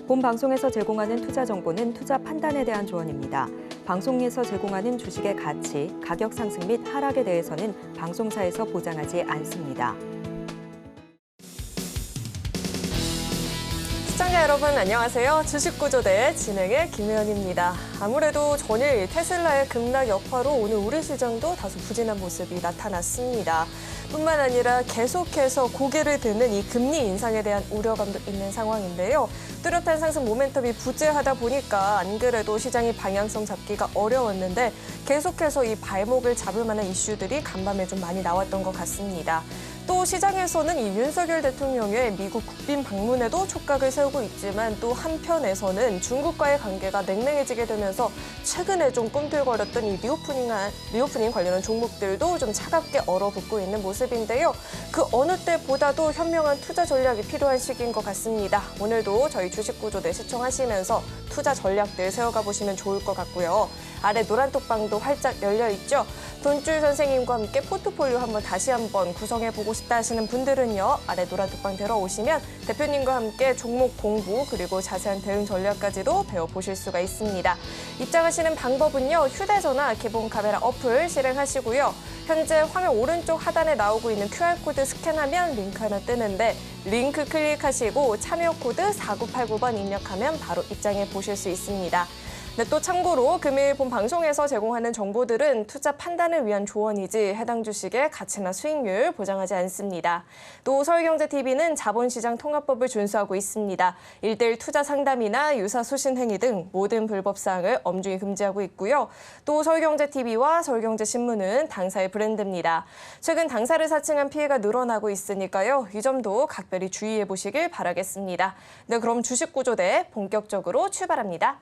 본 방송에서 제공하는 투자 정보는 투자 판단에 대한 조언입니다. 방송에서 제공하는 주식의 가치, 가격 상승 및 하락에 대해서는 방송사에서 보장하지 않습니다. 시청자 여러분 안녕하세요. 주식구조대 진행의 김혜연입니다. 아무래도 전일 테슬라의 급락 여파로 오늘 우리 시장도 다소 부진한 모습이 나타났습니다. 뿐만 아니라 계속해서 고개를 드는 이 금리 인상에 대한 우려감도 있는 상황인데요. 뚜렷한 상승 모멘텀이 부재하다 보니까 안 그래도 시장이 방향성 잡기가 어려웠는데 계속해서 이 발목을 잡을 만한 이슈들이 간밤에 좀 많이 나왔던 것 같습니다. 또 시장에서는 이 윤석열 대통령의 미국 국빈 방문에도 촉각을 세우고 있지만 또 한편에서는 중국과의 관계가 냉랭해지게 되면서 최근에 좀 꿈틀거렸던 이 리오프닝 관련한 종목들도 좀 차갑게 얼어붙고 있는 모습인데요. 그 어느 때보다도 현명한 투자 전략이 필요한 시기인 것 같습니다. 오늘도 저희 주식구조대 시청하시면서 투자 전략들 세워가 보시면 좋을 것 같고요. 아래 노란 톡방도 활짝 열려 있죠. 돈줄 선생님과 함께 포트폴리오 다시 한번 구성해보고 싶다 하시는 분들은요. 아래 노란 톡방 들어오시면 대표님과 함께 종목 공부 그리고 자세한 대응 전략까지도 배워보실 수가 있습니다. 입장하시는 방법은요. 휴대전화 기본 카메라 어플 실행하시고요. 현재 화면 오른쪽 하단에 나오고 있는 QR코드 스캔하면 링크 하나 뜨는데 링크 클릭하시고 참여 코드 4989번 입력하면 바로 입장해 보실 수 있습니다. 네, 또 참고로 금일 본 방송에서 제공하는 정보들은 투자 판단을 위한 조언이지 해당 주식의 가치나 수익률 보장하지 않습니다. 또 서울경제TV는 자본시장 통합법을 준수하고 있습니다. 1:1 투자 상담이나 유사 수신 행위 등 모든 불법 사항을 엄중히 금지하고 있고요. 또 서울경제TV와 서울경제신문은 당사의 브랜드입니다. 최근 당사를 사칭한 피해가 늘어나고 있으니까요. 이 점도 각별히 주의해 보시길 바라겠습니다. 네, 그럼 주식구조대 본격적으로 출발합니다.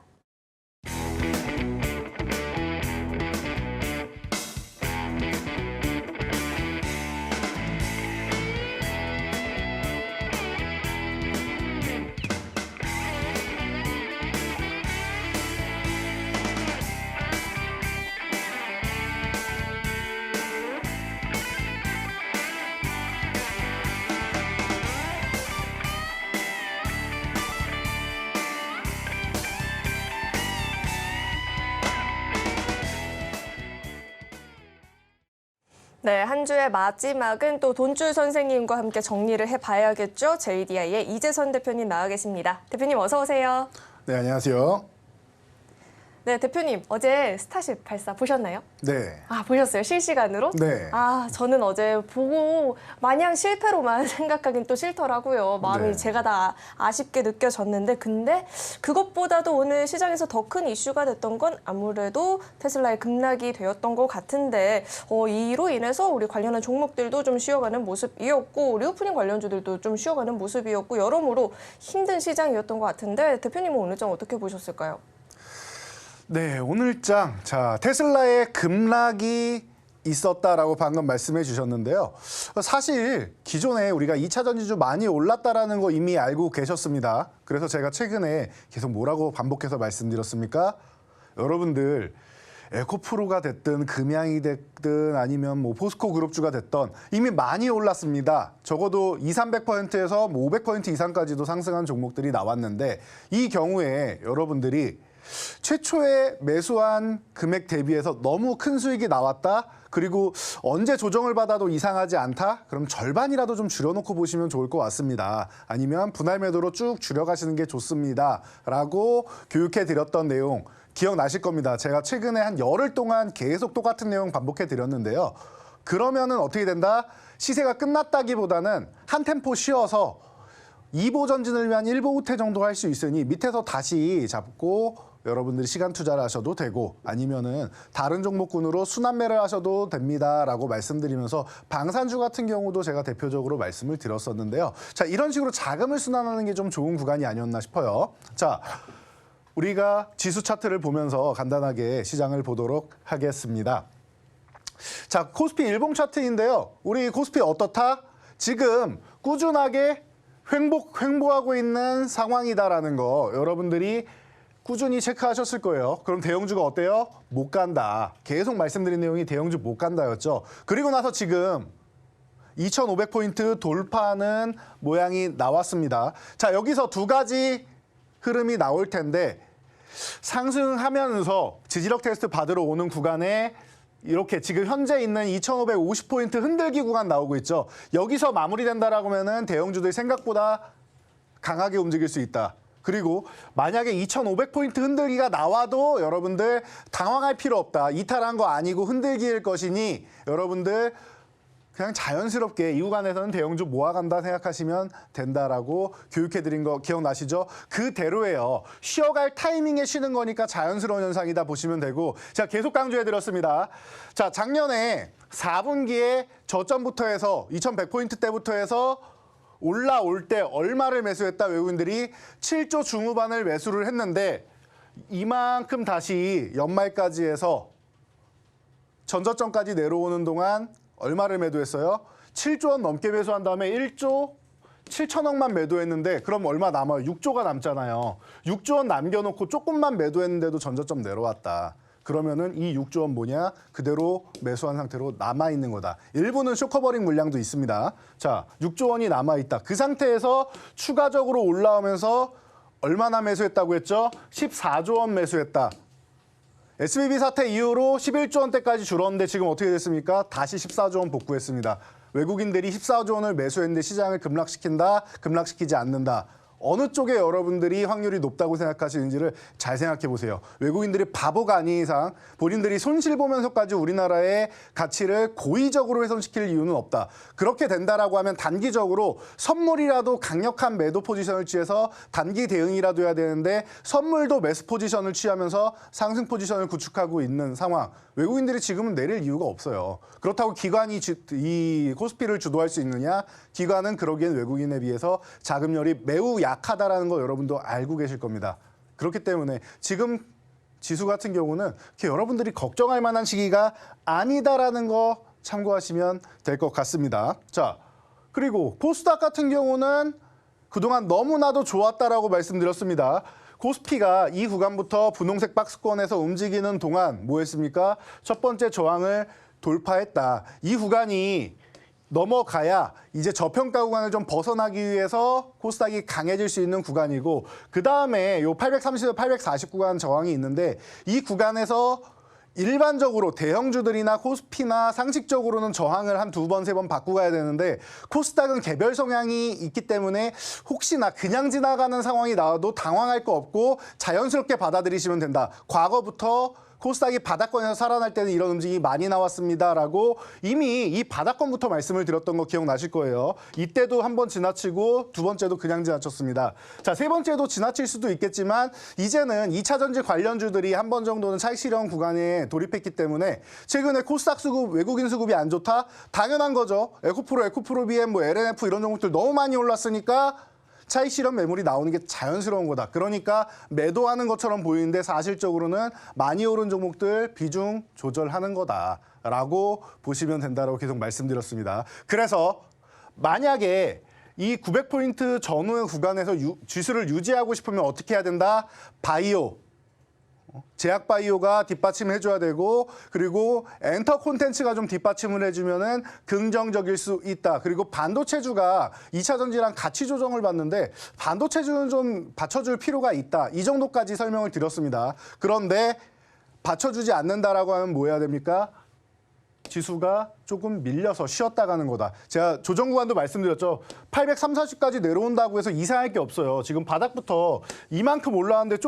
네, 한 주의 마지막은 또 돈줄 선생님과 함께 정리를 해봐야겠죠. JDI의 이재선 대표님 나와 계십니다. 대표님 어서 오세요. 네, 안녕하세요. 네, 대표님 어제 스타쉽 발사 보셨나요? 네. 아, 보셨어요? 실시간으로? 네. 아, 저는 어제 보고 마냥 실패로만 생각하긴 또 싫더라고요. 마음이 네. 제가 다 아쉽게 느껴졌는데 근데 그것보다도 오늘 시장에서 더 큰 이슈가 됐던 건 아무래도 테슬라의 급락이 되었던 것 같은데 이로 인해서 우리 관련한 종목들도 좀 쉬어가는 모습이었고 리오프닝 관련주들도 좀 쉬어가는 모습이었고 여러모로 힘든 시장이었던 것 같은데 대표님은 오늘 장 어떻게 보셨을까요? 네, 오늘장. 자, 테슬라의 급락이 있었다라고 방금 말씀해 주셨는데요. 사실 기존에 우리가 2차 전지주 많이 올랐다라는 거 이미 알고 계셨습니다. 그래서 제가 최근에 계속 뭐라고 반복해서 말씀드렸습니까? 여러분들 에코프로가 됐든 금양이 됐든 아니면 뭐 포스코 그룹주가 됐던 이미 많이 올랐습니다. 적어도 200~300%에서 500% 이상까지도 상승한 종목들이 나왔는데 이 경우에 여러분들이 최초에 매수한 금액 대비해서 너무 큰 수익이 나왔다. 그리고 언제 조정을 받아도 이상하지 않다? 그럼 절반이라도 좀 줄여놓고 보시면 좋을 것 같습니다. 아니면 분할 매도로 쭉 줄여가시는 게 좋습니다. 라고 교육해드렸던 내용 기억나실 겁니다. 제가 최근에 한 열흘 동안 계속 똑같은 내용 반복해드렸는데요. 그러면은 어떻게 된다? 시세가 끝났다기보다는 한 템포 쉬어서 2보 전진을 위한 1보 후퇴 정도 할 수 있으니 밑에서 다시 잡고 여러분들이 시간 투자를 하셔도 되고 아니면은 다른 종목군으로 순환매를 하셔도 됩니다라고 말씀드리면서 방산주 같은 경우도 제가 대표적으로 말씀을 드렸었는데요. 자, 이런 식으로 자금을 순환하는 게 좀 좋은 구간이 아니었나 싶어요. 자, 우리가 지수 차트를 보면서 간단하게 시장을 보도록 하겠습니다. 자, 코스피 일봉 차트인데요. 우리 코스피 어떻다? 지금 꾸준하게 횡보하고 있는 상황이다라는 거 여러분들이 꾸준히 체크하셨을 거예요. 그럼 대형주가 어때요? 못 간다. 계속 말씀드린 내용이 대형주 못 간다였죠. 그리고 나서 지금 2,500포인트 돌파하는 모양이 나왔습니다. 자, 여기서 두 가지 흐름이 나올 텐데 상승하면서 지지력 테스트 받으러 오는 구간에 이렇게 지금 현재 있는 2,550포인트 흔들기 구간 나오고 있죠. 여기서 마무리된다라고 하면은 대형주들이 생각보다 강하게 움직일 수 있다. 그리고 만약에 2,500포인트 흔들기가 나와도 여러분들 당황할 필요 없다. 이탈한 거 아니고 흔들기일 것이니 여러분들 그냥 자연스럽게 이 구간에서는 대형주 모아간다 생각하시면 된다라고 교육해드린 거 기억나시죠? 그대로예요. 쉬어갈 타이밍에 쉬는 거니까 자연스러운 현상이다 보시면 되고, 자, 계속 강조해드렸습니다. 자, 작년에 4분기에 저점부터 해서 2,100포인트 때부터 해서 올라올 때 얼마를 매수했다 외국인들이 7조 중후반을 매수를 했는데 이만큼 다시 연말까지 해서 전저점까지 내려오는 동안 얼마를 매도했어요? 7조 원 넘게 매수한 다음에 1조 7천억만 매도했는데 그럼 얼마 남아요? 6조가 남잖아요. 6조 원 남겨놓고 조금만 매도했는데도 전저점 내려왔다. 그러면은 이 6조 원 뭐냐? 그대로 매수한 상태로 남아있는 거다. 일부는 쇼커버링 물량도 있습니다. 자, 6조 원이 남아있다. 그 상태에서 추가적으로 올라오면서 얼마나 매수했다고 했죠? 14조 원 매수했다. SBB 사태 이후로 11조 원대까지 줄었는데 지금 어떻게 됐습니까? 다시 14조 원 복구했습니다. 외국인들이 14조 원을 매수했는데 시장을 급락시킨다, 급락시키지 않는다. 어느 쪽에 여러분들이 확률이 높다고 생각하시는지를 잘 생각해 보세요. 외국인들이 바보가 아닌 이상 본인들이 손실 보면서까지 우리나라의 가치를 고의적으로 훼손시킬 이유는 없다. 그렇게 된다라고 하면 단기적으로 선물이라도 강력한 매도 포지션을 취해서 단기 대응이라도 해야 되는데 선물도 매수 포지션을 취하면서 상승 포지션을 구축하고 있는 상황. 외국인들이 지금은 내릴 이유가 없어요. 그렇다고 기관이 이 코스피를 주도할 수 있느냐? 기관은 그러기엔 외국인에 비해서 자금열이 매우 약하다라는 거 여러분도 알고 계실 겁니다. 그렇기 때문에 지금 지수 같은 경우는 여러분들이 걱정할 만한 시기가 아니다라는 거 참고하시면 될 것 같습니다. 자, 그리고 코스닥 같은 경우는 그동안 너무나도 좋았다라고 말씀드렸습니다. 코스피가 이 구간부터 분홍색 박스권에서 움직이는 동안 뭐 했습니까? 첫 번째 저항을 돌파했다. 이 구간이 넘어가야 이제 저평가 구간을 좀 벗어나기 위해서 코스닥이 강해질 수 있는 구간이고, 그 다음에 요 830에서 840 구간 저항이 있는데 이 구간에서 일반적으로 대형주들이나 코스피나 상식적으로는 저항을 한 2번, 3번 받고 가야 되는데 코스닥은 개별 성향이 있기 때문에 혹시나 그냥 지나가는 상황이 나와도 당황할 거 없고 자연스럽게 받아들이시면 된다. 과거부터 코스닥이 바닥권에서 살아날 때는 이런 움직임이 많이 나왔습니다라고 이미 이 바닥권부터 말씀을 드렸던 거 기억나실 거예요. 이때도 한 번 지나치고 두 번째도 그냥 지나쳤습니다. 자, 세 번째도 지나칠 수도 있겠지만 이제는 2차 전지 관련주들이 한 번 정도는 차익 실현 구간에 돌입했기 때문에 최근에 코스닥 수급, 외국인 수급이 안 좋다? 당연한 거죠. 에코프로 BM, 뭐 LNF 이런 종목들 너무 많이 올랐으니까 차익 실현 매물이 나오는 게 자연스러운 거다. 그러니까 매도하는 것처럼 보이는데 사실적으로는 많이 오른 종목들 비중 조절하는 거다라고 보시면 된다라고 계속 말씀드렸습니다. 그래서 만약에 이 900포인트 전후의 구간에서 지수를 유지하고 싶으면 어떻게 해야 된다? 바이오. 제약 바이오가 뒷받침을 해줘야 되고, 그리고 엔터 콘텐츠가 좀 뒷받침을 해주면은 긍정적일 수 있다. 그리고 반도체주가 2차 전지랑 같이 조정을 받는데 반도체주는 좀 받쳐줄 필요가 있다. 이 정도까지 설명을 드렸습니다. 그런데 받쳐주지 않는다라고 하면 뭐 해야 됩니까? 지수가 조금 밀려서 쉬었다 가는 거다. 제가 조정 구간도 말씀드렸죠. 830, 40까지 내려온다고 해서 이상할 게 없어요. 지금 바닥부터 이만큼 올라왔는데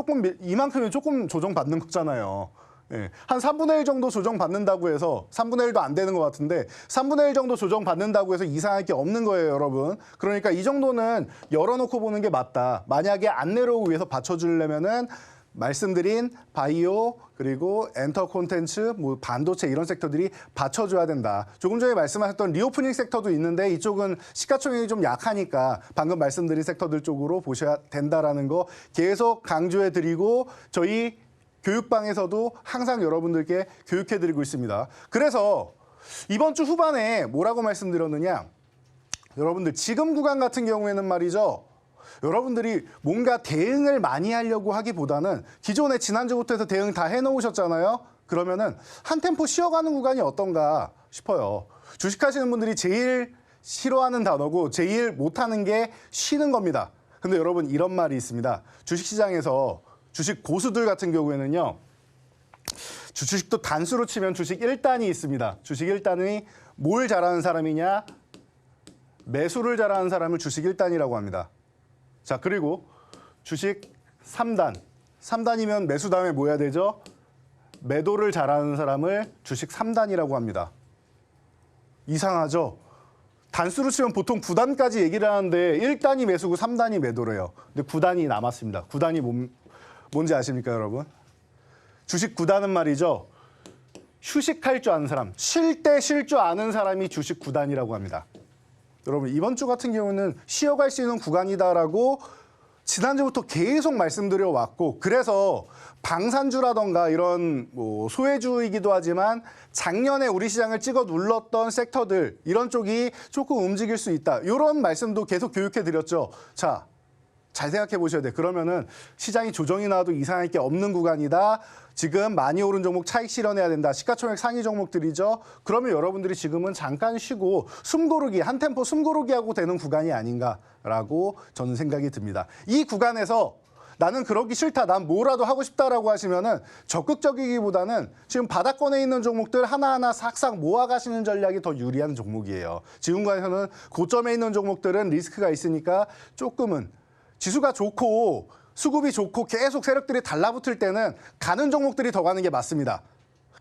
이만큼은 조금 조정받는 거잖아요. 예, 한 3분의 1 정도 조정받는다고 해서 3분의 1도 안 되는 것 같은데 3분의 1 정도 조정받는다고 해서 이상할 게 없는 거예요, 여러분. 그러니까 이 정도는 열어놓고 보는 게 맞다. 만약에 안 내려오기 위해서 받쳐주려면은 말씀드린 바이오 그리고 엔터 콘텐츠, 뭐 반도체 이런 섹터들이 받쳐줘야 된다. 조금 전에 말씀하셨던 리오프닝 섹터도 있는데 이쪽은 시가총액이 좀 약하니까 방금 말씀드린 섹터들 쪽으로 보셔야 된다라는 거 계속 강조해드리고 저희 교육방에서도 항상 여러분들께 교육해드리고 있습니다. 그래서 이번 주 후반에 뭐라고 말씀드렸느냐? 여러분들 지금 구간 같은 경우에는 말이죠. 여러분들이 뭔가 대응을 많이 하려고 하기보다는 기존에 지난주부터 해서 대응 다 해놓으셨잖아요. 그러면은 한 템포 쉬어가는 구간이 어떤가 싶어요. 주식하시는 분들이 제일 싫어하는 단어고 제일 못하는 게 쉬는 겁니다. 근데 여러분 이런 말이 있습니다. 주식시장에서 주식 고수들 같은 경우에는요. 주식도 단수로 치면 주식 1단이 있습니다. 주식 1단이 뭘 잘하는 사람이냐? 매수를 잘하는 사람을 주식 1단이라고 합니다. 자, 그리고 주식 3단. 3단이면 매수 다음에 뭐 해야 되죠? 매도를 잘하는 사람을 주식 3단이라고 합니다. 이상하죠? 단수로 치면 보통 9단까지 얘기를 하는데 1단이 매수고 3단이 매도래요. 근데 9단이 남았습니다. 9단이 뭔지 아십니까, 여러분? 주식 9단은 말이죠. 휴식할 줄 아는 사람, 쉴 때 쉴 줄 아는 사람이 주식 9단이라고 합니다. 여러분 이번 주 같은 경우는 쉬어갈 수 있는 구간이다라고 지난주부터 계속 말씀드려 왔고, 그래서 방산주라던가 이런 뭐 소외주이기도 하지만 작년에 우리 시장을 찍어 눌렀던 섹터들, 이런 쪽이 조금 움직일 수 있다. 이런 말씀도 계속 교육해 드렸죠. 자, 잘 생각해 보셔야 돼. 그러면은 시장이 조정이 나와도 이상할 게 없는 구간이다. 지금 많이 오른 종목 차익 실현해야 된다. 시가총액 상위 종목들이죠. 그러면 여러분들이 지금은 잠깐 쉬고 숨고르기, 한 템포 숨고르기 하고 되는 구간이 아닌가라고 저는 생각이 듭니다. 이 구간에서 나는 그러기 싫다, 난 뭐라도 하고 싶다라고 하시면은 적극적이기보다는 지금 바닥권에 있는 종목들 하나하나 싹싹 모아가시는 전략이 더 유리한 종목이에요. 지금 구간에서는 고점에 있는 종목들은 리스크가 있으니까 조금은 지수가 좋고 수급이 좋고 계속 세력들이 달라붙을 때는 가는 종목들이 더 가는 게 맞습니다.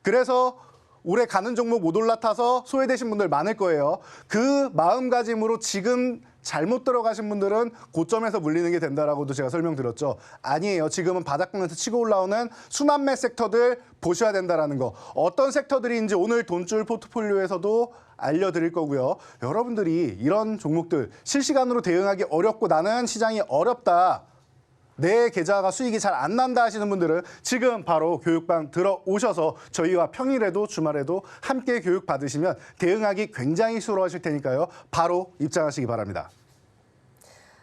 그래서 올해 가는 종목 못 올라타서 소외되신 분들 많을 거예요. 그 마음가짐으로 지금 잘못 들어가신 분들은 고점에서 물리는 게 된다라고도 제가 설명드렸죠. 아니에요. 지금은 바닥권에서 치고 올라오는 순환매 섹터들 보셔야 된다라는 거. 어떤 섹터들인지 오늘 돈줄 포트폴리오에서도 알려드릴 거고요. 여러분들이 이런 종목들 실시간으로 대응하기 어렵고 나는 시장이 어렵다, 내 계좌가 수익이 잘 안 난다 하시는 분들은 지금 바로 교육방 들어오셔서 저희와 평일에도 주말에도 함께 교육 받으시면 대응하기 굉장히 수월하실 테니까요. 바로 입장하시기 바랍니다.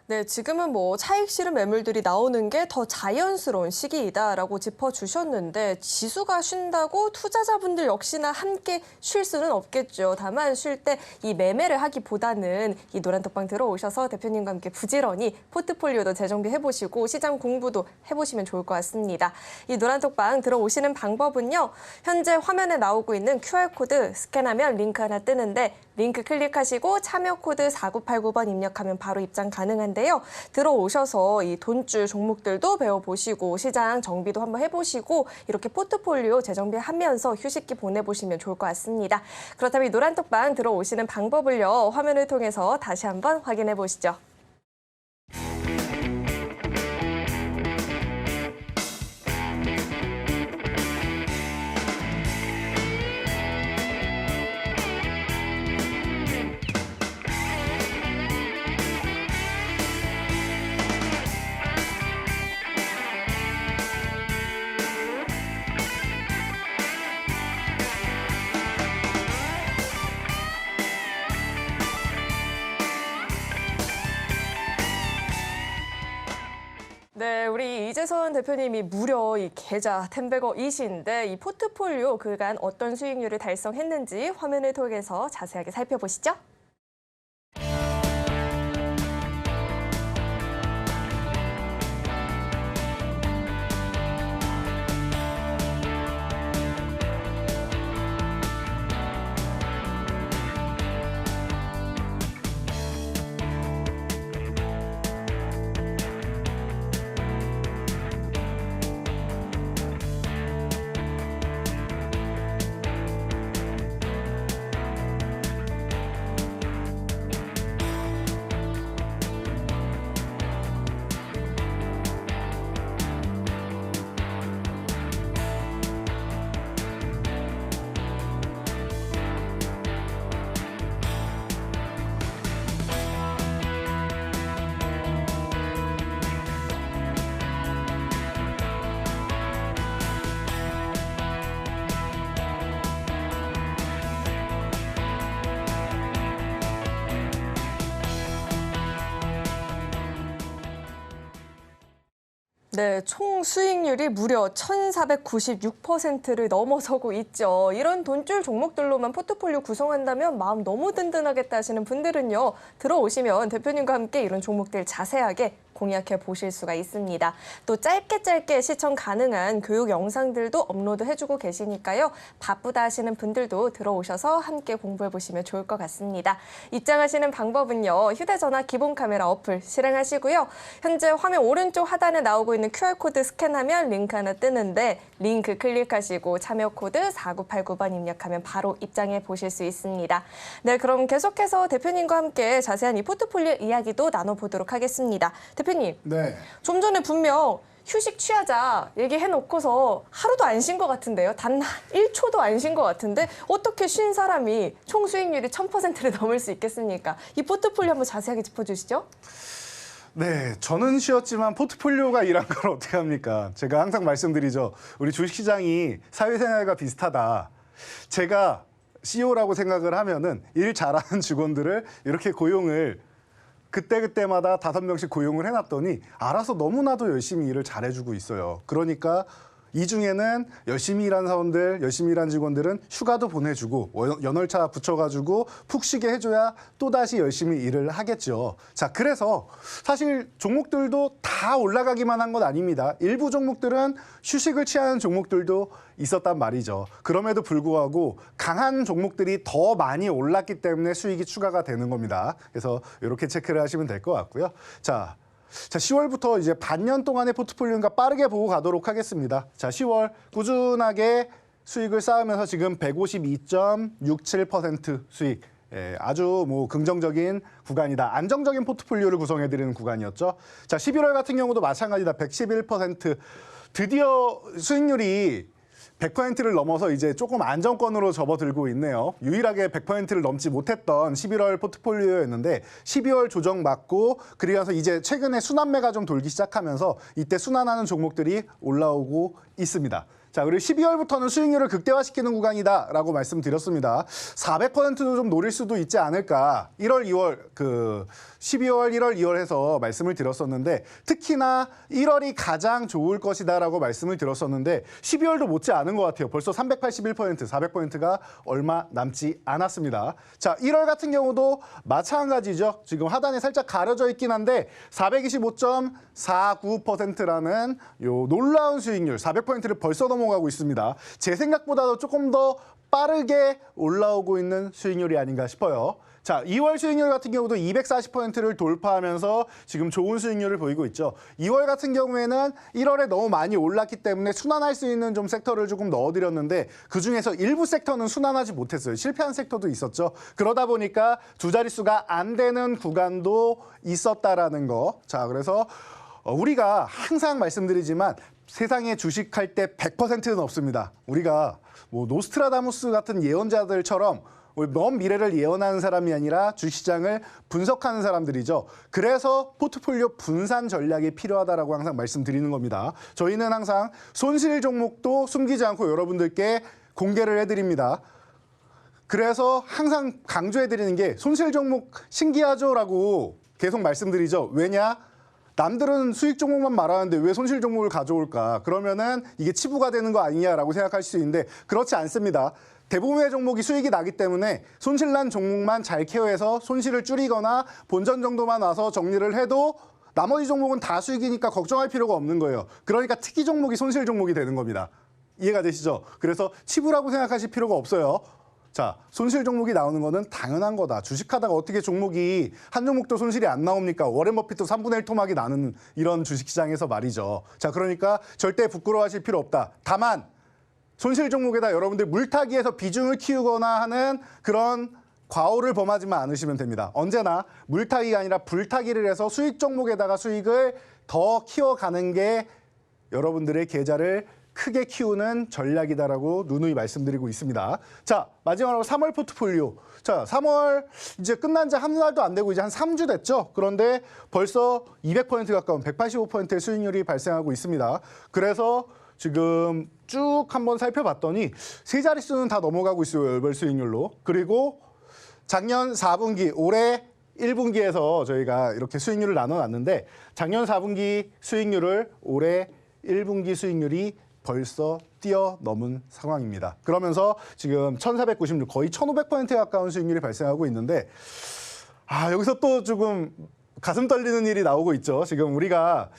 네, 지금은 뭐 차익 실현 매물들이 나오는 게 더 자연스러운 시기이다라고 짚어주셨는데, 지수가 쉰다고 투자자분들 역시나 함께 쉴 수는 없겠죠. 다만 쉴 때 이 매매를 하기보다는 이 노란톡방 들어오셔서 대표님과 함께 부지런히 포트폴리오도 재정비해보시고 시장 공부도 해보시면 좋을 것 같습니다. 이 노란톡방 들어오시는 방법은요, 현재 화면에 나오고 있는 QR코드 스캔하면 링크 하나 뜨는데 링크 클릭하시고 참여 코드 4989번 입력하면 바로 입장 가능한데요. 들어오셔서 이 돈줄 종목들도 배워보시고 시장 정비도 한번 해보시고 이렇게 포트폴리오 재정비하면서 휴식기 보내보시면 좋을 것 같습니다. 그렇다면 이 노란톡방 들어오시는 방법을요, 화면을 통해서 다시 한번 확인해 보시죠. 네, 우리 이재선 대표님이 무려 이 계좌 템베거이신데 이 포트폴리오 그간 어떤 수익률을 달성했는지 화면을 통해서 자세하게 살펴보시죠. 네, 총 수익률이 무려 1,496%를 넘어서고 있죠. 이런 돈줄 종목들로만 포트폴리오 구성한다면 마음 너무 든든하겠다 하시는 분들은요, 들어오시면 대표님과 함께 이런 종목들 자세하게 공략해 보실 수가 있습니다. 또 짧게 시청 가능한 교육 영상들도 업로드해주고 계시니까요. 바쁘다 하시는 분들도 들어오셔서 함께 공부해보시면 좋을 것 같습니다. 입장하시는 방법은요. 휴대전화 기본 카메라 어플 실행하시고요. 현재 화면 오른쪽 하단에 나오고 있는 QR코드 스캔하면 링크 하나 뜨는데 링크 클릭하시고 참여 코드 4989번 입력하면 바로 입장해 보실 수 있습니다. 네, 그럼 계속해서 대표님과 함께 자세한 이 포트폴리오 이야기도 나눠보도록 하겠습니다. 대표님, 네. 좀 전에 분명 휴식 취하자 얘기해놓고서 하루도 안 쉰 것 같은데요. 단 1초도 안 쉰 것 같은데 어떻게 쉰 사람이 총 수익률이 1000%를 넘을 수 있겠습니까? 이 포트폴리오 한번 자세하게 짚어주시죠. 네, 저는 쉬었지만 포트폴리오가 일한 걸 어떻게 합니까? 제가 항상 말씀드리죠. 우리 주식시장이 사회생활과 비슷하다. 제가 CEO라고 생각을 하면은 일 잘하는 직원들을 이렇게 고용을 그때그때마다 5명씩 고용을 해놨더니 알아서 너무나도 열심히 일을 잘해주고 있어요. 그러니까 이 중에는 열심히 일한 사원들, 열심히 일한 직원들은 휴가도 보내주고 연월차 붙여가지고 푹 쉬게 해줘야 또다시 열심히 일을 하겠죠. 자, 그래서 사실 종목들도 다 올라가기만 한 건 아닙니다. 일부 종목들은 휴식을 취하는 종목들도 있었단 말이죠. 그럼에도 불구하고 강한 종목들이 더 많이 올랐기 때문에 수익이 추가가 되는 겁니다. 그래서 이렇게 체크를 하시면 될 것 같고요. 자, 10월부터 이제 반년 동안의 포트폴리오인가 빠르게 보고 가도록 하겠습니다. 자, 10월 꾸준하게 수익을 쌓으면서 지금 152.67% 수익. 아주 뭐 긍정적인 구간이다. 안정적인 포트폴리오를 구성해드리는 구간이었죠. 자, 11월 같은 경우도 마찬가지다. 111%. 드디어 수익률이 100%를 넘어서 이제 조금 안정권으로 접어들고 있네요. 유일하게 100%를 넘지 못했던 11월 포트폴리오였는데 12월 조정 맞고 그리고서 이제 최근에 순환매가 좀 돌기 시작하면서 이때 순환하는 종목들이 올라오고 있습니다. 자, 그리고 12월부터는 수익률을 극대화시키는 구간이다라고 말씀드렸습니다. 400%도 좀 노릴 수도 있지 않을까. 1월, 2월, 12월, 1월, 2월 해서 말씀을 드렸었는데 특히나 1월이 가장 좋을 것이다라고 말씀을 드렸었는데 12월도 못지 않은 것 같아요. 벌써 381%, 400%가 얼마 남지 않았습니다. 자, 1월 같은 경우도 마찬가지죠. 지금 하단에 살짝 가려져 있긴 한데 425.49%라는 요 놀라운 수익률, 400%를 벌써 넘어가고 있습니다. 제 생각보다도 조금 더 빠르게 올라오고 있는 수익률이 아닌가 싶어요. 자, 2월 수익률 같은 경우도 240%를 돌파하면서 지금 좋은 수익률을 보이고 있죠. 2월 같은 경우에는 1월에 너무 많이 올랐기 때문에 순환할 수 있는 좀 섹터를 조금 넣어드렸는데 그중에서 일부 섹터는 순환하지 못했어요. 실패한 섹터도 있었죠. 그러다 보니까 두 자릿수가 안 되는 구간도 있었다라는 거. 자, 그래서 우리가 항상 말씀드리지만 세상에 주식할 때 100%는 없습니다. 우리가 뭐 노스트라다무스 같은 예언자들처럼 먼 미래를 예언하는 사람이 아니라 주식시장을 분석하는 사람들이죠. 그래서 포트폴리오 분산 전략이 필요하다라고 항상 말씀드리는 겁니다. 저희는 항상 손실 종목도 숨기지 않고 여러분들께 공개를 해드립니다. 그래서 항상 강조해드리는 게 손실 종목 신기하죠라고 계속 말씀드리죠. 왜냐? 남들은 수익 종목만 말하는데 왜 손실 종목을 가져올까? 그러면은 이게 치부가 되는 거 아니냐라고 생각할 수 있는데 그렇지 않습니다. 대부분의 종목이 수익이 나기 때문에 손실난 종목만 잘 케어해서 손실을 줄이거나 본전 정도만 와서 정리를 해도 나머지 종목은 다 수익이니까 걱정할 필요가 없는 거예요. 그러니까 특이 종목이 손실 종목이 되는 겁니다. 이해가 되시죠? 그래서 치부라고 생각하실 필요가 없어요. 자, 손실 종목이 나오는 거는 당연한 거다. 주식하다가 어떻게 종목이 한 종목도 손실이 안 나옵니까? 워렌 버핏도 3분의 1 토막이 나는 이런 주식시장에서 말이죠. 자, 그러니까 절대 부끄러워하실 필요 없다. 다만 손실 종목에다 여러분들 물타기에서 비중을 키우거나 하는 그런 과오를 범하지만 않으시면 됩니다. 언제나 물타기가 아니라 불타기를 해서 수익 종목에다가 수익을 더 키워가는 게 여러분들의 계좌를 크게 키우는 전략이다라고 누누이 말씀드리고 있습니다. 자, 마지막으로 3월 포트폴리오. 자, 3월 이제 끝난 지 한 달도 안 되고 이제 한 3주 됐죠. 그런데 벌써 200% 가까운 185%의 수익률이 발생하고 있습니다. 그래서 지금 쭉 한번 살펴봤더니 세 자릿수는 다 넘어가고 있어요. 월별 수익률로. 그리고 작년 4분기, 올해 1분기에서 저희가 이렇게 수익률을 나눠놨는데 작년 4분기 수익률을 올해 1분기 수익률이 벌써 뛰어넘은 상황입니다. 그러면서 지금 1496, 거의 1500% 가까운 수익률이 발생하고 있는데 여기서 또 조금 가슴 떨리는 일이 나오고 있죠. 지금 우리가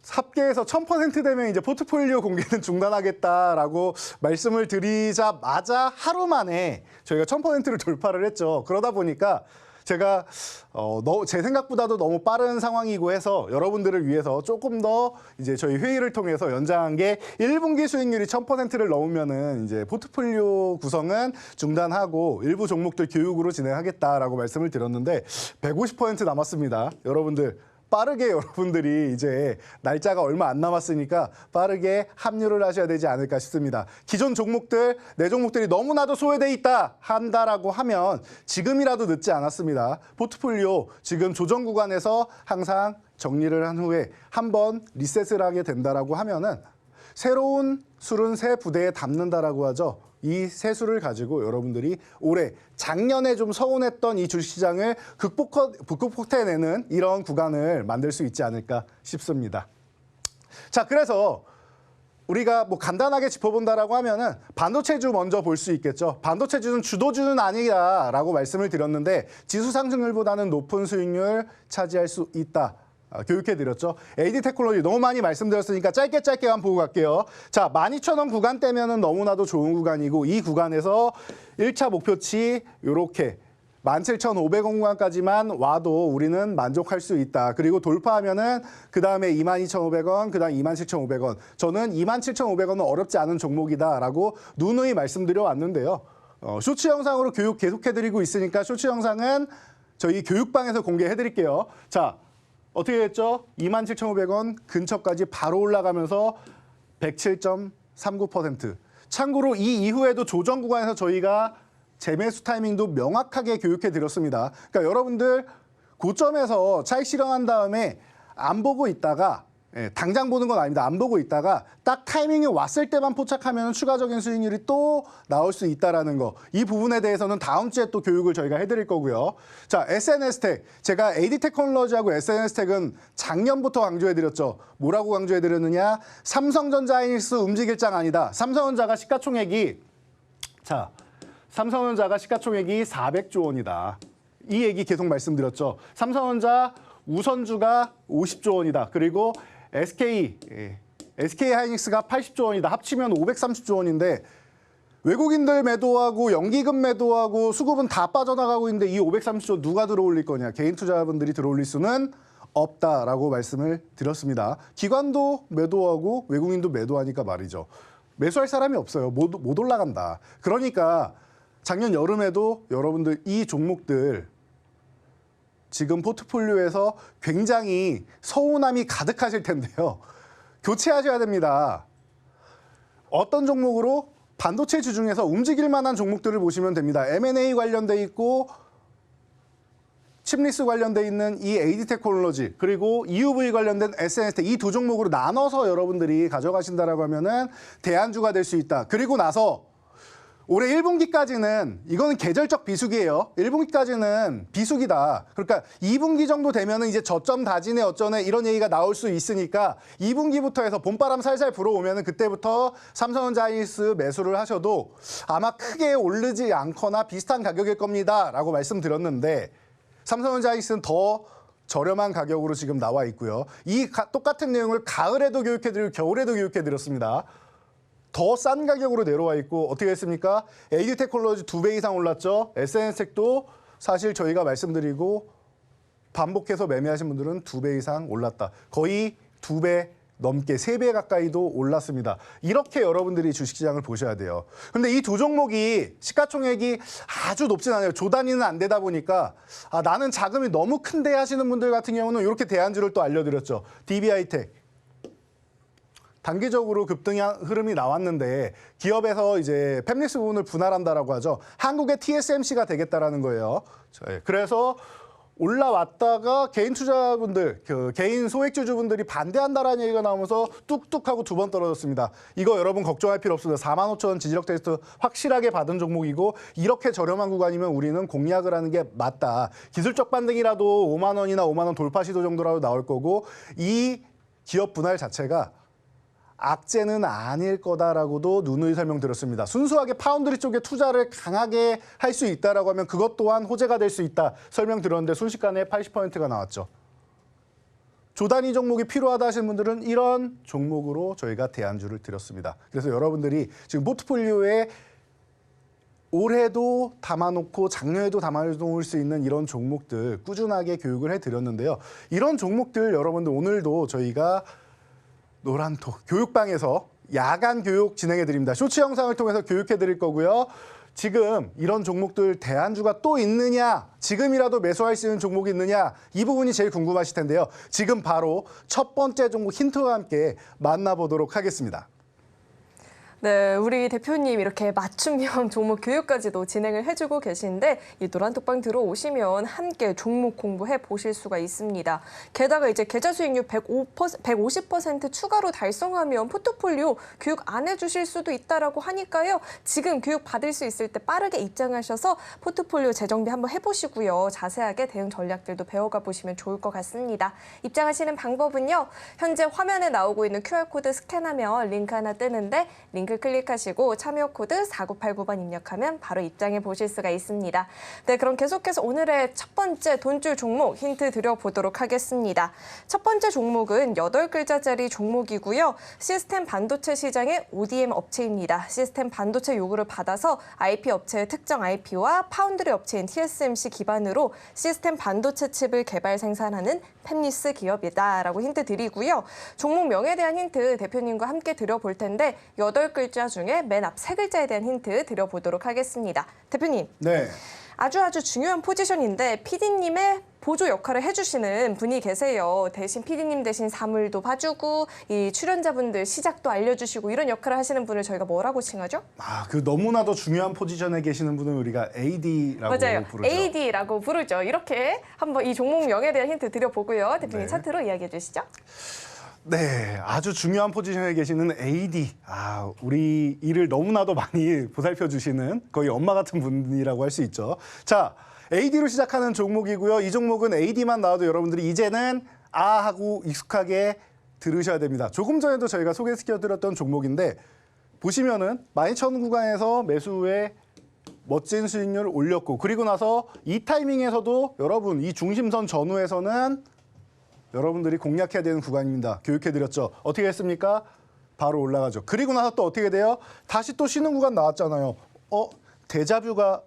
합계에서 1000% 되면 이제 포트폴리오 공개는 중단하겠다라고 말씀을 드리자마자 하루 만에 저희가 1000%를 돌파를 했죠. 그러다 보니까 제가 제 생각보다도 너무 빠른 상황이고 해서 여러분들을 위해서 조금 더 이제 저희 회의를 통해서 연장한 게 1분기 수익률이 1000%를 넘으면은 이제 포트폴리오 구성은 중단하고 일부 종목들 교육으로 진행하겠다라고 말씀을 드렸는데 150% 남았습니다. 여러분들 빠르게 여러분들이 이제 날짜가 얼마 안 남았으니까 빠르게 합류를 하셔야 되지 않을까 싶습니다. 기존 종목들, 내 종목들이 너무나도 소외돼 있다 한다라고 하면 지금이라도 늦지 않았습니다. 포트폴리오 지금 조정 구간에서 항상 정리를 한 후에 한번 리셋을 하게 된다라고 하면은 새로운 술은 새 부대에 담는다라고 하죠. 이 새 술을 가지고 여러분들이 올해 작년에 좀 서운했던 이 주식시장을 극복해내는 이런 구간을 만들 수 있지 않을까 싶습니다. 자, 그래서 우리가 뭐 간단하게 짚어본다라고 하면은 반도체주 먼저 볼 수 있겠죠. 반도체주는 주도주는 아니다라고 말씀을 드렸는데 지수 상승률보다는 높은 수익률 차지할 수 있다. 교육해드렸죠. AD 테크놀로지 너무 많이 말씀드렸으니까 짧게 한번 보고 갈게요. 자, 12,000원 구간대면은 너무나도 좋은 구간이고 이 구간에서 1차 목표치 요렇게 17,500원 구간까지만 와도 우리는 만족할 수 있다. 그리고 돌파하면은 그 다음에 22,500원, 그 다음 27,500원. 저는 27,500원은 어렵지 않은 종목이다라고 누누이 말씀드려 왔는데요. 쇼츠 영상으로 교육 계속해드리고 있으니까 쇼츠 영상은 저희 교육방에서 공개해드릴게요. 자, 어떻게 됐죠? 27,500원 근처까지 바로 올라가면서 107.39%. 참고로 이 이후에도 조정 구간에서 저희가 재매수 타이밍도 명확하게 교육해 드렸습니다. 그러니까 여러분들 고점에서 차익 실현한 다음에 안 보고 있다가 당장 보는 건 아닙니다. 안 보고 있다가 딱 타이밍이 왔을 때만 포착하면 추가적인 수익률이 또 나올 수 있다라는 거. 이 부분에 대해서는 다음 주에 또 교육을 저희가 해드릴 거고요. 자, SNS텍. 제가 AD 테크놀로지하고 SNS텍은 작년부터 강조해드렸죠. 뭐라고 강조해드렸느냐? 삼성전자 하이닉스 움직일 장 아니다. 삼성전자가 시가총액이 400조 원이다. 이 얘기 계속 말씀드렸죠. 삼성전자 우선주가 50조 원이다. 그리고 SK 하이닉스가 80조 원이다. 합치면 530조 원인데 외국인들 매도하고 연기금 매도하고 수급은 다 빠져나가고 있는데 이 530조 누가 들어올릴 거냐. 개인 투자분들이 들어올릴 수는 없다라고 말씀을 드렸습니다. 기관도 매도하고 외국인도 매도하니까 말이죠. 매수할 사람이 없어요. 못 올라간다. 그러니까 작년 여름에도 여러분들 이 종목들 지금 포트폴리오에서 굉장히 서운함이 가득하실 텐데요. 교체하셔야 됩니다. 어떤 종목으로? 반도체주 중에서 움직일 만한 종목들을 보시면 됩니다. M&A 관련돼 있고 칩리스 관련돼 있는 이 AD 테크놀로지 그리고 EUV 관련된 SNS 이 두 종목으로 나눠서 여러분들이 가져가신다라고 하면은 대안주가 될 수 있다. 그리고 나서 올해 1분기까지는 이거는 계절적 비수기예요. 1분기까지는 비수기다. 그러니까 2분기 정도 되면은 이제 저점 다지네 어쩌네 이런 얘기가 나올 수 있으니까 2분기부터 해서 봄바람 살살 불어오면은 그때부터 삼성전자 하이닉스 매수를 하셔도 아마 크게 오르지 않거나 비슷한 가격일 겁니다라고 말씀드렸는데 삼성전자 하이닉스는 더 저렴한 가격으로 지금 나와 있고요. 똑같은 내용을 가을에도 교육해드리고 겨울에도 교육해드렸습니다. 더 싼 가격으로 내려와 있고 어떻게 했습니까? AD 테크놀로지 2배 이상 올랐죠. SNS텍도 사실 저희가 말씀드리고 반복해서 매매하신 분들은 2배 이상 올랐다. 거의 2배 넘게 3배 가까이도 올랐습니다. 이렇게 여러분들이 주식시장을 보셔야 돼요. 근데 이 두 종목이 시가총액이 아주 높진 않아요. 조 단위는 안 되다 보니까 나는 자금이 너무 큰데 하시는 분들 같은 경우는 이렇게 대안주를 또 알려드렸죠. DB하이텍. 단기적으로 급등의 흐름이 나왔는데 기업에서 이제 팹리스 부분을 분할한다라고 하죠. 한국의 TSMC가 되겠다라는 거예요. 그래서 올라왔다가 개인 투자분들, 개인 소액주주분들이 반대한다라는 얘기가 나오면서 뚝뚝하고 2번 떨어졌습니다. 이거 여러분 걱정할 필요 없습니다. 45,000원 지지력 테스트 확실하게 받은 종목이고 이렇게 저렴한 구간이면 우리는 공략을 하는 게 맞다. 기술적 반등이라도 5만 원이나 5만 원 돌파 시도 정도라도 나올 거고 이 기업 분할 자체가 악재는 아닐 거다라고도 누누이 설명드렸습니다. 순수하게 파운드리 쪽에 투자를 강하게 할 수 있다라고 하면 그것 또한 호재가 될 수 있다 설명드렸는데 순식간에 80%가 나왔죠. 조단위 종목이 필요하다 하시는 분들은 이런 종목으로 저희가 대안주를 드렸습니다. 그래서 여러분들이 지금 포트폴리오에 올해도 담아놓고 작년에도 담아놓을 수 있는 이런 종목들 꾸준하게 교육을 해드렸는데요. 이런 종목들 여러분들 오늘도 저희가 노란톡 교육방에서 야간 교육 진행해드립니다. 쇼츠 영상을 통해서 교육해드릴 거고요. 지금 이런 종목들 대안주가 또 있느냐, 지금이라도 매수할 수 있는 종목이 있느냐, 이 부분이 제일 궁금하실 텐데요. 지금 바로 첫 번째 종목 힌트와 함께 만나보도록 하겠습니다. 네, 우리 대표님 이렇게 맞춤형 종목 교육까지도 진행을 해주고 계신데 이 노란톡방 들어오시면 함께 종목 공부해 보실 수가 있습니다. 게다가 이제 계좌 수익률 150% 추가로 달성하면 포트폴리오 교육 안 해주실 수도 있다라고 하니까요. 지금 교육 받을 수 있을 때 빠르게 입장하셔서 포트폴리오 재정비 한번 해보시고요. 자세하게 대응 전략들도 배워가 보시면 좋을 것 같습니다. 입장하시는 방법은요. 현재 화면에 나오고 있는 QR코드 스캔하면 링크 하나 뜨는데 링크 클릭하시고 참여 코드 4989번 입력하면 바로 입장해 보실 수가 있습니다. 네, 그럼 계속해서 오늘의 첫 번째 돈줄 종목 힌트 드려보도록 하겠습니다. 첫 번째 종목은 8글자짜리 종목이고요. 시스템 반도체 시장의 ODM 업체입니다. 시스템 반도체 요구를 받아서 IP 업체의 특정 IP와 파운드리 업체인 TSMC 기반으로 시스템 반도체 칩을 개발 생산하는 팹리스 기업이다라고 힌트 드리고요. 종목 명에 대한 힌트 대표님과 함께 드려볼 텐데 8글자 중에 맨 앞 3글자에 대한 힌트 드려보도록 하겠습니다. 대표님. 네. 아주 중요한 포지션인데 PD님의 보조 역할을 해주시는 분이 계세요. 대신 PD님 대신 사물도 봐주고 이 출연자분들 시작도 알려주시고 이런 역할을 하시는 분을 저희가 뭐라고 칭하죠? 그 너무나도 중요한 포지션에 계시는 분은 우리가 AD라고 맞아요. 부르죠. AD라고 부르죠. 이렇게 한번 이 종목명에 대한 힌트 드려보고요. 대표님 네. 차트로 이야기해 주시죠. 네, 아주 중요한 포지션에 계시는 AD. 우리 일을 너무나도 많이 보살펴 주시는 거의 엄마 같은 분이라고 할 수 있죠. 자, AD로 시작하는 종목이고요. 이 종목은 AD만 나와도 여러분들이 이제는 하고 익숙하게 들으셔야 됩니다. 조금 전에도 저희가 소개시켜드렸던 종목인데 보시면은 12,000 구간에서 매수 후에 멋진 수익률을 올렸고 그리고 나서 이 타이밍에서도 여러분 이 중심선 전후에서는 여러분들이 공략해야 되는 구간입니다. 교육해드렸죠. 어떻게 했습니까? 바로 올라가죠. 그리고 나서 또 어떻게 돼요? 다시 또 쉬는 구간 나왔잖아요. 데자뷰가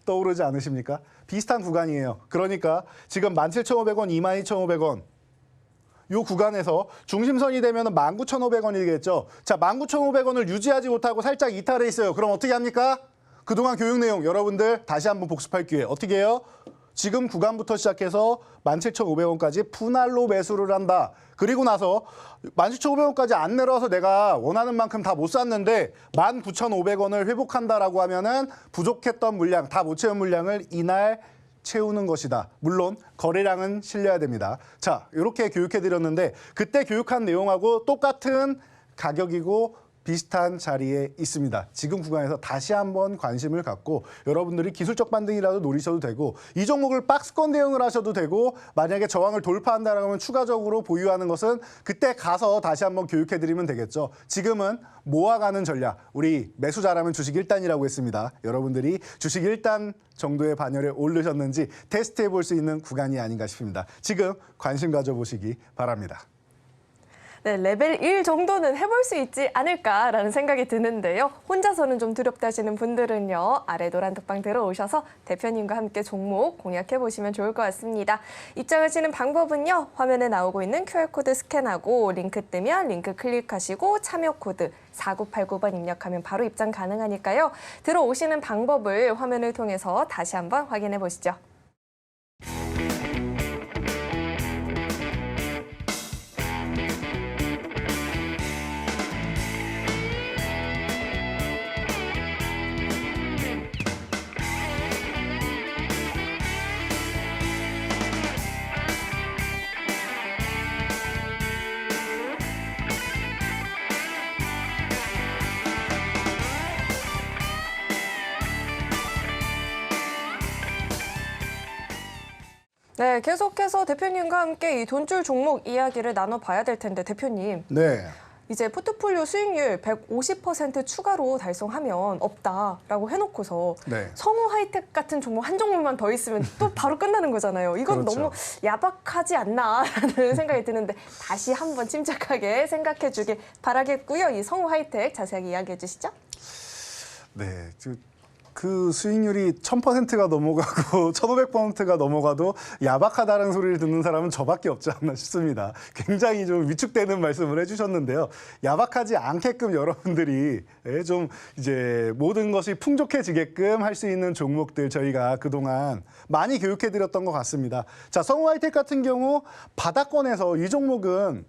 떠오르지 않으십니까? 비슷한 구간이에요. 그러니까 지금 17,500원, 22,500원 이 구간에서 중심선이 되면 19,500원이겠죠. 자, 19,500원을 유지하지 못하고 살짝 이탈해 있어요. 그럼 어떻게 합니까? 그동안 교육 내용 여러분들 다시 한번 복습할 기회. 어떻게 해요? 지금 구간부터 시작해서 17,500원까지 분할로 매수를 한다. 그리고 나서 17,500원까지 안 내려와서 내가 원하는 만큼 다 못 샀는데 19,500원을 회복한다라고 하면은 부족했던 물량, 다 못 채운 물량을 이날 채우는 것이다. 물론 거래량은 실려야 됩니다. 자, 이렇게 교육해드렸는데 그때 교육한 내용하고 똑같은 가격이고 비슷한 자리에 있습니다. 지금 구간에서 다시 한번 관심을 갖고 여러분들이 기술적 반등이라도 노리셔도 되고 이 종목을 박스권 대응을 하셔도 되고 만약에 저항을 돌파한다면 추가적으로 보유하는 것은 그때 가서 다시 한번 교육해드리면 되겠죠. 지금은 모아가는 전략, 우리 매수 잘하면 주식 1단이라고 했습니다. 여러분들이 주식 1단 정도의 반열에 오르셨는지 테스트해 볼 수 있는 구간이 아닌가 싶습니다. 지금 관심 가져보시기 바랍니다. 네, 레벨 1 정도는 해볼 수 있지 않을까라는 생각이 드는데요. 혼자서는 좀 두렵다 하시는 분들은요. 아래 노란톡방 들어오셔서 대표님과 함께 종목 공략해보시면 좋을 것 같습니다. 입장하시는 방법은요. 화면에 나오고 있는 QR코드 스캔하고 링크 뜨면 링크 클릭하시고 참여 코드 4989번 입력하면 바로 입장 가능하니까요. 들어오시는 방법을 화면을 통해서 다시 한번 확인해 보시죠. 네, 계속해서 대표님과 함께 이 돈줄 종목 이야기를 나눠봐야 될 텐데 대표님. 네. 이제 포트폴리오 수익률 150% 추가로 달성하면 없다라고 해놓고서 네. 성우 하이텍 같은 종목 한 종목만 더 있으면 또 바로 끝나는 거잖아요. 이건 그렇죠. 너무 야박하지 않나라는 생각이 드는데 다시 한번 침착하게 생각해 주길 바라겠고요. 이 성우 하이텍 자세하게 이야기해 주시죠. 네, 그 수익률이 1000%가 넘어가고 1500%가 넘어가도 야박하다는 소리를 듣는 사람은 저밖에 없지 않나 싶습니다. 굉장히 좀 위축되는 말씀을 해주셨는데요. 야박하지 않게끔 여러분들이 좀 이제 모든 것이 풍족해지게끔 할 수 있는 종목들 저희가 그동안 많이 교육해드렸던 것 같습니다. 자, 성우하이텍 같은 경우 바닥권에서 이 종목은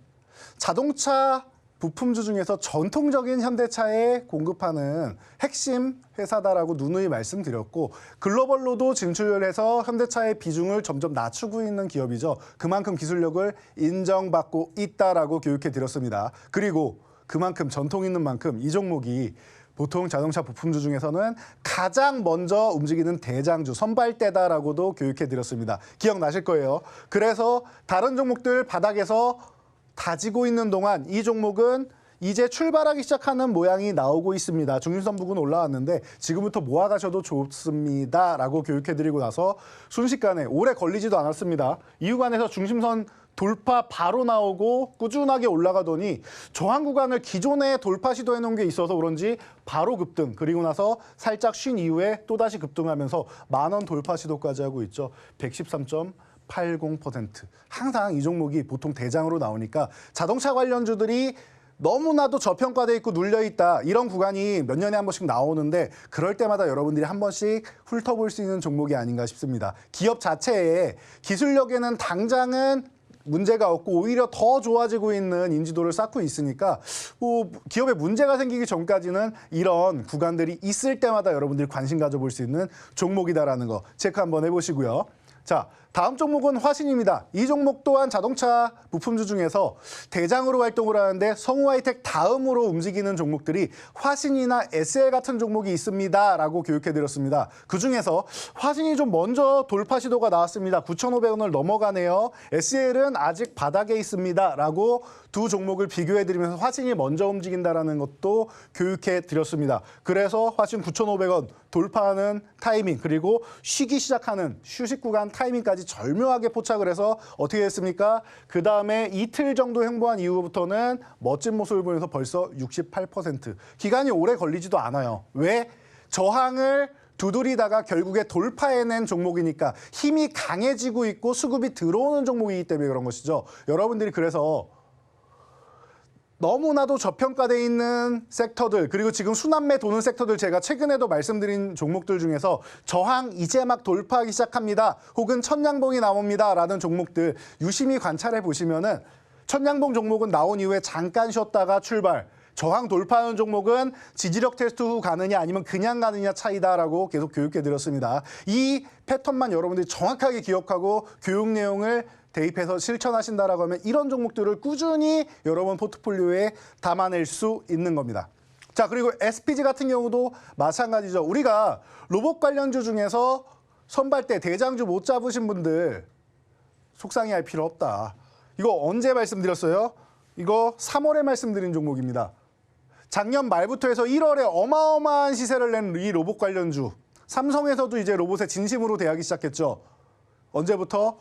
자동차 부품주 중에서 전통적인 현대차에 공급하는 핵심 회사다라고 누누이 말씀드렸고 글로벌로도 진출해서 현대차의 비중을 점점 낮추고 있는 기업이죠. 그만큼 기술력을 인정받고 있다라고 교육해드렸습니다. 그리고 그만큼 전통 있는 만큼 이 종목이 보통 자동차 부품주 중에서는 가장 먼저 움직이는 대장주, 선발대다라고도 교육해드렸습니다. 기억나실 거예요. 그래서 다른 종목들 바닥에서 다지고 있는 동안 이 종목은 이제 출발하기 시작하는 모양이 나오고 있습니다. 중심선 부근 올라왔는데 지금부터 모아가셔도 좋습니다라고 교육해드리고 나서 순식간에 오래 걸리지도 않았습니다. 이 구간에서 중심선 돌파 바로 나오고 꾸준하게 올라가더니 저항 구간을 기존에 돌파 시도해놓은 게 있어서 그런지 바로 급등. 그리고 나서 살짝 쉰 이후에 또다시 급등하면서 10,000원 돌파 시도까지 하고 있죠. 113.80%. 항상 이 종목이 보통 대장으로 나오니까 자동차 관련주들이 너무나도 저평가돼 있고 눌려 있다. 이런 구간이 몇 년에 한 번씩 나오는데 그럴 때마다 여러분들이 한 번씩 훑어볼 수 있는 종목이 아닌가 싶습니다. 기업 자체의 기술력에는 당장은 문제가 없고 오히려 더 좋아지고 있는 인지도를 쌓고 있으니까 기업에 문제가 생기기 전까지는 이런 구간들이 있을 때마다 여러분들이 관심 가져볼 수 있는 종목이다라는 거 체크 한번 해보시고요. 자, 다음 종목은 화신입니다. 이 종목 또한 자동차 부품주 중에서 대장으로 활동을 하는데 성우하이텍 다음으로 움직이는 종목들이 화신이나 SL 같은 종목이 있습니다라고 교육해드렸습니다. 그중에서 화신이 좀 먼저 돌파 시도가 나왔습니다. 9,500원을 넘어가네요. SL은 아직 바닥에 있습니다라고 두 종목을 비교해드리면서 화신이 먼저 움직인다라는 것도 교육해드렸습니다. 그래서 화신 9,500원 돌파하는 타이밍 그리고 쉬기 시작하는 휴식 구간 타이밍까지 절묘하게 포착을 해서 어떻게 했습니까? 그 다음에 이틀 정도 행보한 이후부터는 멋진 모습을 보면서 벌써 68%. 기간이 오래 걸리지도 않아요. 왜? 저항을 두드리다가 결국에 돌파해낸 종목이니까 힘이 강해지고 있고 수급이 들어오는 종목이기 때문에 그런 것이죠. 여러분들이 그래서 너무나도 저평가돼 있는 섹터들 그리고 지금 순환매 도는 섹터들 제가 최근에도 말씀드린 종목들 중에서 저항 이제 막 돌파하기 시작합니다. 혹은 천냥봉이 나옵니다. 라는 종목들 유심히 관찰해 보시면은 천냥봉 종목은 나온 이후에 잠깐 쉬었다가 출발. 저항 돌파하는 종목은 지지력 테스트 후 가느냐 아니면 그냥 가느냐 차이다라고 계속 교육해드렸습니다. 이 패턴만 여러분들이 정확하게 기억하고 교육 내용을 대입해서 실천하신다라고 하면 이런 종목들을 꾸준히 여러분 포트폴리오에 담아낼 수 있는 겁니다. 자, 그리고 SPG 같은 경우도 마찬가지죠. 우리가 로봇 관련주 중에서 선발대 대장주 못 잡으신 분들 속상해할 필요 없다. 이거 언제 말씀드렸어요? 이거 3월에 말씀드린 종목입니다. 작년 말부터 해서 1월에 어마어마한 시세를 낸 이 로봇 관련주. 삼성에서도 이제 로봇에 진심으로 대하기 시작했죠. 언제부터?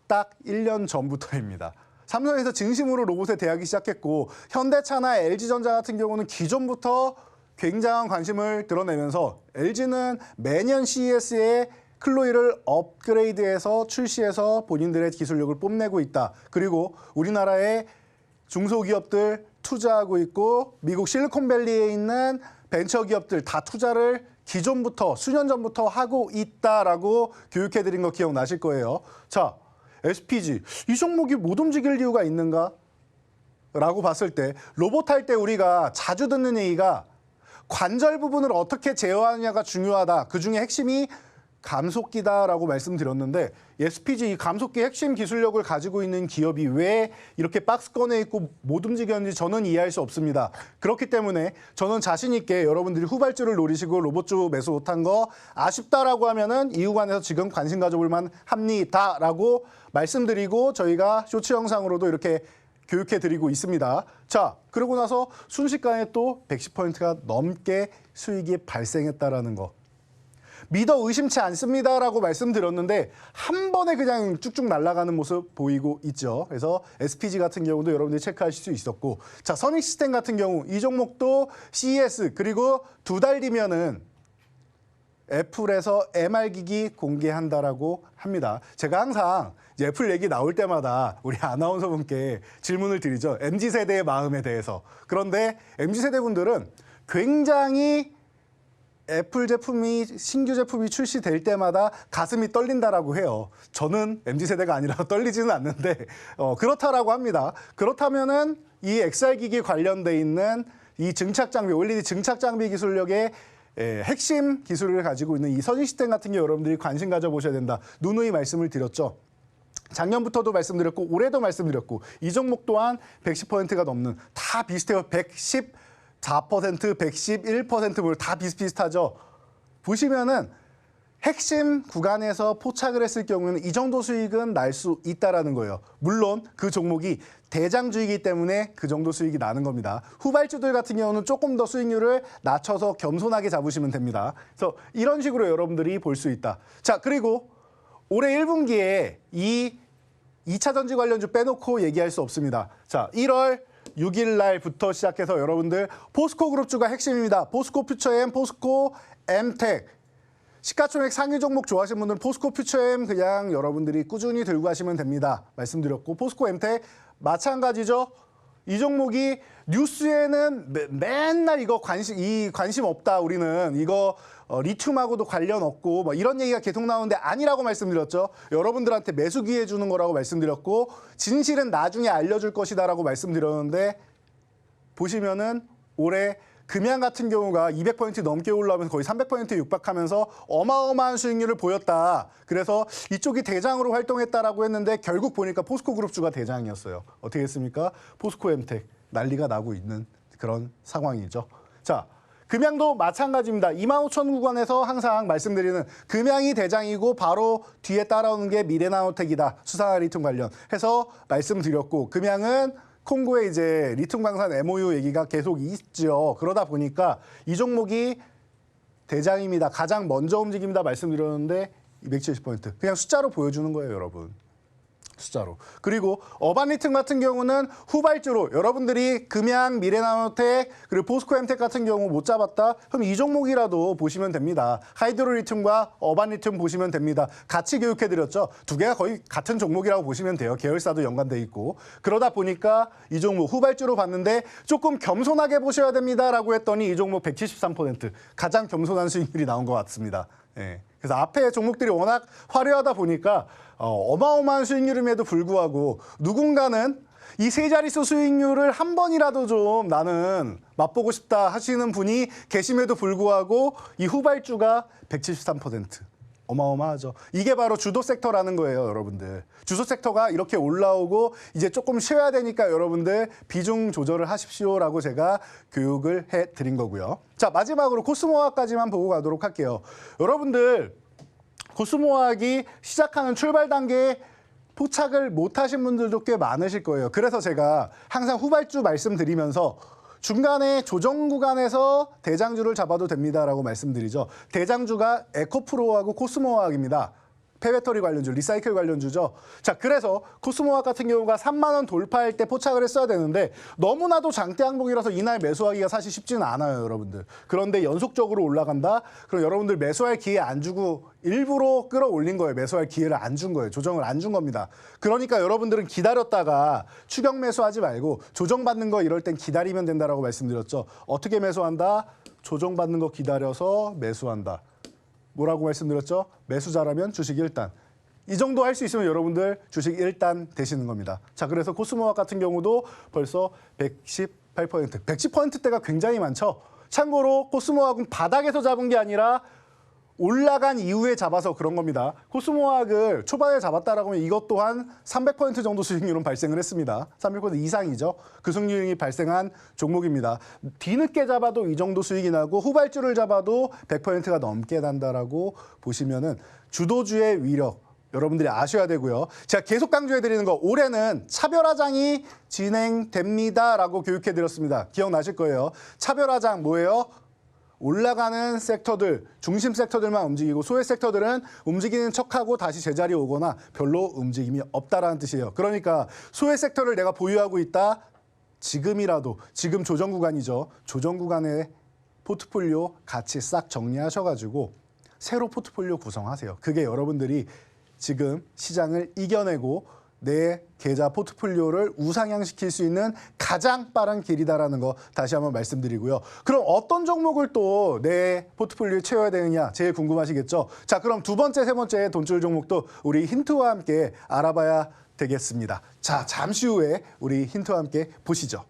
딱 1년 전부터입니다. 삼성에서 진심으로 로봇에 대하기 시작했고 현대차나 LG전자 같은 경우는 기존부터 굉장한 관심을 드러내면서 LG는 매년 CES에 클로이를 업그레이드해서 출시해서 본인들의 기술력을 뽐내고 있다. 그리고 우리나라의 중소기업들 투자하고 있고 미국 실리콘밸리에 있는 벤처기업들 다 투자를 기존부터 수년 전부터 하고 있다라고 교육해드린 거 기억나실 거예요. 자, SPG 이 종목이 못 움직일 이유가 있는가? 라고 봤을 때 로봇 할 때 우리가 자주 듣는 얘기가 관절 부분을 어떻게 제어하느냐가 중요하다. 그중에 핵심이 감속기다라고 말씀드렸는데 SPG 이 감속기 핵심 기술력을 가지고 있는 기업이 왜 이렇게 박스권에 있고 못 움직였는지 저는 이해할 수 없습니다. 그렇기 때문에 저는 자신 있게 여러분들이 후발주를 노리시고 로봇주 매수 못한 거 아쉽다라고 하면은 이 구간에서 지금 관심 가져볼 만 합니다라고 말씀드리고 저희가 쇼츠 영상으로도 이렇게 교육해드리고 있습니다. 자, 그러고 나서 순식간에 또 110포인트가 넘게 수익이 발생했다라는 거. 믿어 의심치 않습니다라고 말씀드렸는데 한 번에 그냥 쭉쭉 날아가는 모습 보이고 있죠. 그래서 SPG 같은 경우도 여러분들이 체크하실 수 있었고, 자, 선익시스템 같은 경우 이 종목도 CES 그리고 2달 뒤면은 애플에서 MR기기 공개한다라고 합니다. 제가 항상 이제 애플 얘기 나올 때마다 우리 아나운서분께 질문을 드리죠. MZ세대의 마음에 대해서. 그런데 MZ세대 분들은 굉장히 애플 제품이 신규 제품이 출시될 때마다 가슴이 떨린다라고 해요. 저는 MZ세대가 아니라 떨리지는 않는데 그렇다라고 합니다. 그렇다면은 이 XR 기기 관련돼 있는 이 증착 장비, OLED 증착 장비 기술력의 핵심 기술을 가지고 있는 이 선익시스템 같은 게 여러분들이 관심 가져보셔야 된다. 누누이 말씀을 드렸죠. 작년부터도 말씀드렸고 올해도 말씀드렸고 이 종목 또한 110%가 넘는 다 비슷해요. 114%, 111% 다 비슷비슷하죠. 보시면은 핵심 구간에서 포착을 했을 경우에는 이 정도 수익은 날 수 있다라는 거예요. 물론 그 종목이 대장주이기 때문에 그 정도 수익이 나는 겁니다. 후발주들 같은 경우는 조금 더 수익률을 낮춰서 겸손하게 잡으시면 됩니다. 그래서 이런 식으로 여러분들이 볼 수 있다. 자, 그리고 올해 1분기에 이 2차 전지 관련주 빼놓고 얘기할 수 없습니다. 자, 1월 6일 날부터 시작해서 여러분들 포스코 그룹주가 핵심입니다. 포스코 퓨처엠, 포스코 엠텍. 시가총액 상위 종목 좋아하시는 분들은 포스코 퓨처엠 그냥 여러분들이 꾸준히 들고 가시면 됩니다. 말씀드렸고 포스코 엠텍 마찬가지죠. 이 종목이 뉴스에는 맨날 이거 관심 없다. 우리는 이거 리튬하고도 관련 없고 뭐 이런 얘기가 계속 나오는데 아니라고 말씀드렸죠. 여러분들한테 매수 기회 주는 거라고 말씀드렸고 진실은 나중에 알려줄 것이다라고 말씀드렸는데 보시면은 올해 금양 같은 경우가 200포인트 넘게 올라오면서 거의 300포인트 육박하면서 어마어마한 수익률을 보였다. 그래서 이쪽이 대장으로 활동했다라고 했는데 결국 보니까 포스코 그룹주가 대장이었어요. 어떻게 했습니까? 포스코 엠텍 난리가 나고 있는 그런 상황이죠. 자, 금양도 마찬가지입니다. 25,000 구간에서 항상 말씀드리는 금양이 대장이고 바로 뒤에 따라오는 게 미래나노텍이다. 수산화 리튬 관련 해서 말씀드렸고 금양은 콩고에 이제 리튬 광산 MOU 얘기가 계속 있죠. 그러다 보니까 이 종목이 대장입니다. 가장 먼저 움직입니다. 말씀드렸는데 270포인트. 그냥 숫자로 보여주는 거예요, 여러분. 숫자로. 그리고 어반리튬 같은 경우는 후발주로 여러분들이 금양, 미래나노텍 그리고 포스코엠텍 같은 경우 못 잡았다? 그럼 이 종목이라도 보시면 됩니다. 하이드로리튬과 어반리튬 보시면 됩니다. 같이 교육해드렸죠. 두 개가 거의 같은 종목이라고 보시면 돼요. 계열사도 연관돼 있고. 그러다 보니까 이 종목 후발주로 봤는데 조금 겸손하게 보셔야 됩니다라고 했더니 이 종목 173% 가장 겸손한 수익률이 나온 것 같습니다. 예. 그래서 앞에 종목들이 워낙 화려하다 보니까 어마어마한 수익률임에도 불구하고 누군가는 이 세 자릿수 수익률을 한 번이라도 좀 나는 맛보고 싶다 하시는 분이 계심에도 불구하고 이 후발주가 173%. 어마어마하죠. 이게 바로 주도 섹터라는 거예요, 여러분들. 주도 섹터가 이렇게 올라오고 이제 조금 쉬어야 되니까 여러분들 비중 조절을 하십시오라고 제가 교육을 해드린 거고요. 자, 마지막으로 코스모화까지만 보고 가도록 할게요. 여러분들 코스모화학이 시작하는 출발 단계에 포착을 못하신 분들도 꽤 많으실 거예요. 그래서 제가 항상 후발주 말씀드리면서 중간에 조정 구간에서 대장주를 잡아도 됩니다라고 말씀드리죠. 대장주가 에코프로하고 코스모화학입니다. 폐배터리 관련주, 리사이클 관련주죠. 자, 그래서 코스모화학 같은 경우가 3만 원 돌파할 때 포착을 했어야 되는데 너무나도 장대 항목이라서 이날 매수하기가 사실 쉽지는 않아요, 여러분들. 그런데 연속적으로 올라간다? 그럼 여러분들 매수할 기회 안 주고 일부러 끌어올린 거예요. 매수할 기회를 안 준 거예요. 조정을 안 준 겁니다. 그러니까 여러분들은 기다렸다가 추격 매수하지 말고 조정받는 거 이럴 땐 기다리면 된다라고 말씀드렸죠. 어떻게 매수한다? 조정받는 거 기다려서 매수한다. 뭐라고 말씀드렸죠? 매수자라면 주식 1단. 이 정도 할 수 있으면 여러분들 주식 1단 되시는 겁니다. 자, 그래서 코스모화학 같은 경우도 벌써 118%, 110%대가 굉장히 많죠. 참고로 코스모화학은 바닥에서 잡은 게 아니라 올라간 이후에 잡아서 그런 겁니다. 코스모화학을 초반에 잡았다라고 하면 이것 또한 300% 정도 수익률은 발생을 했습니다. 300% 이상이죠. 그 수익률이 발생한 종목입니다. 뒤늦게 잡아도 이 정도 수익이 나고 후발주를 잡아도 100%가 넘게 난다라고 보시면은 주도주의 위력, 여러분들이 아셔야 되고요. 제가 계속 강조해드리는 거 올해는 차별화장이 진행됩니다라고 교육해드렸습니다. 기억나실 거예요. 차별화장 뭐예요? 올라가는 섹터들, 중심 섹터들만 움직이고 소외 섹터들은 움직이는 척하고 다시 제자리에 오거나 별로 움직임이 없다라는 뜻이에요. 그러니까 소외 섹터를 내가 보유하고 있다. 지금이라도, 지금 조정 구간이죠. 조정 구간의 포트폴리오 같이 싹 정리하셔가지고 새로 포트폴리오 구성하세요. 그게 여러분들이 지금 시장을 이겨내고 내 계좌 포트폴리오를 우상향시킬 수 있는 가장 빠른 길이다라는 거 다시 한번 말씀드리고요. 그럼 어떤 종목을 또 내 포트폴리오에 채워야 되느냐 제일 궁금하시겠죠? 자, 그럼 두 번째, 세 번째 돈줄 종목도 우리 힌트와 함께 알아봐야 되겠습니다. 자, 잠시 후에 우리 힌트와 함께 보시죠.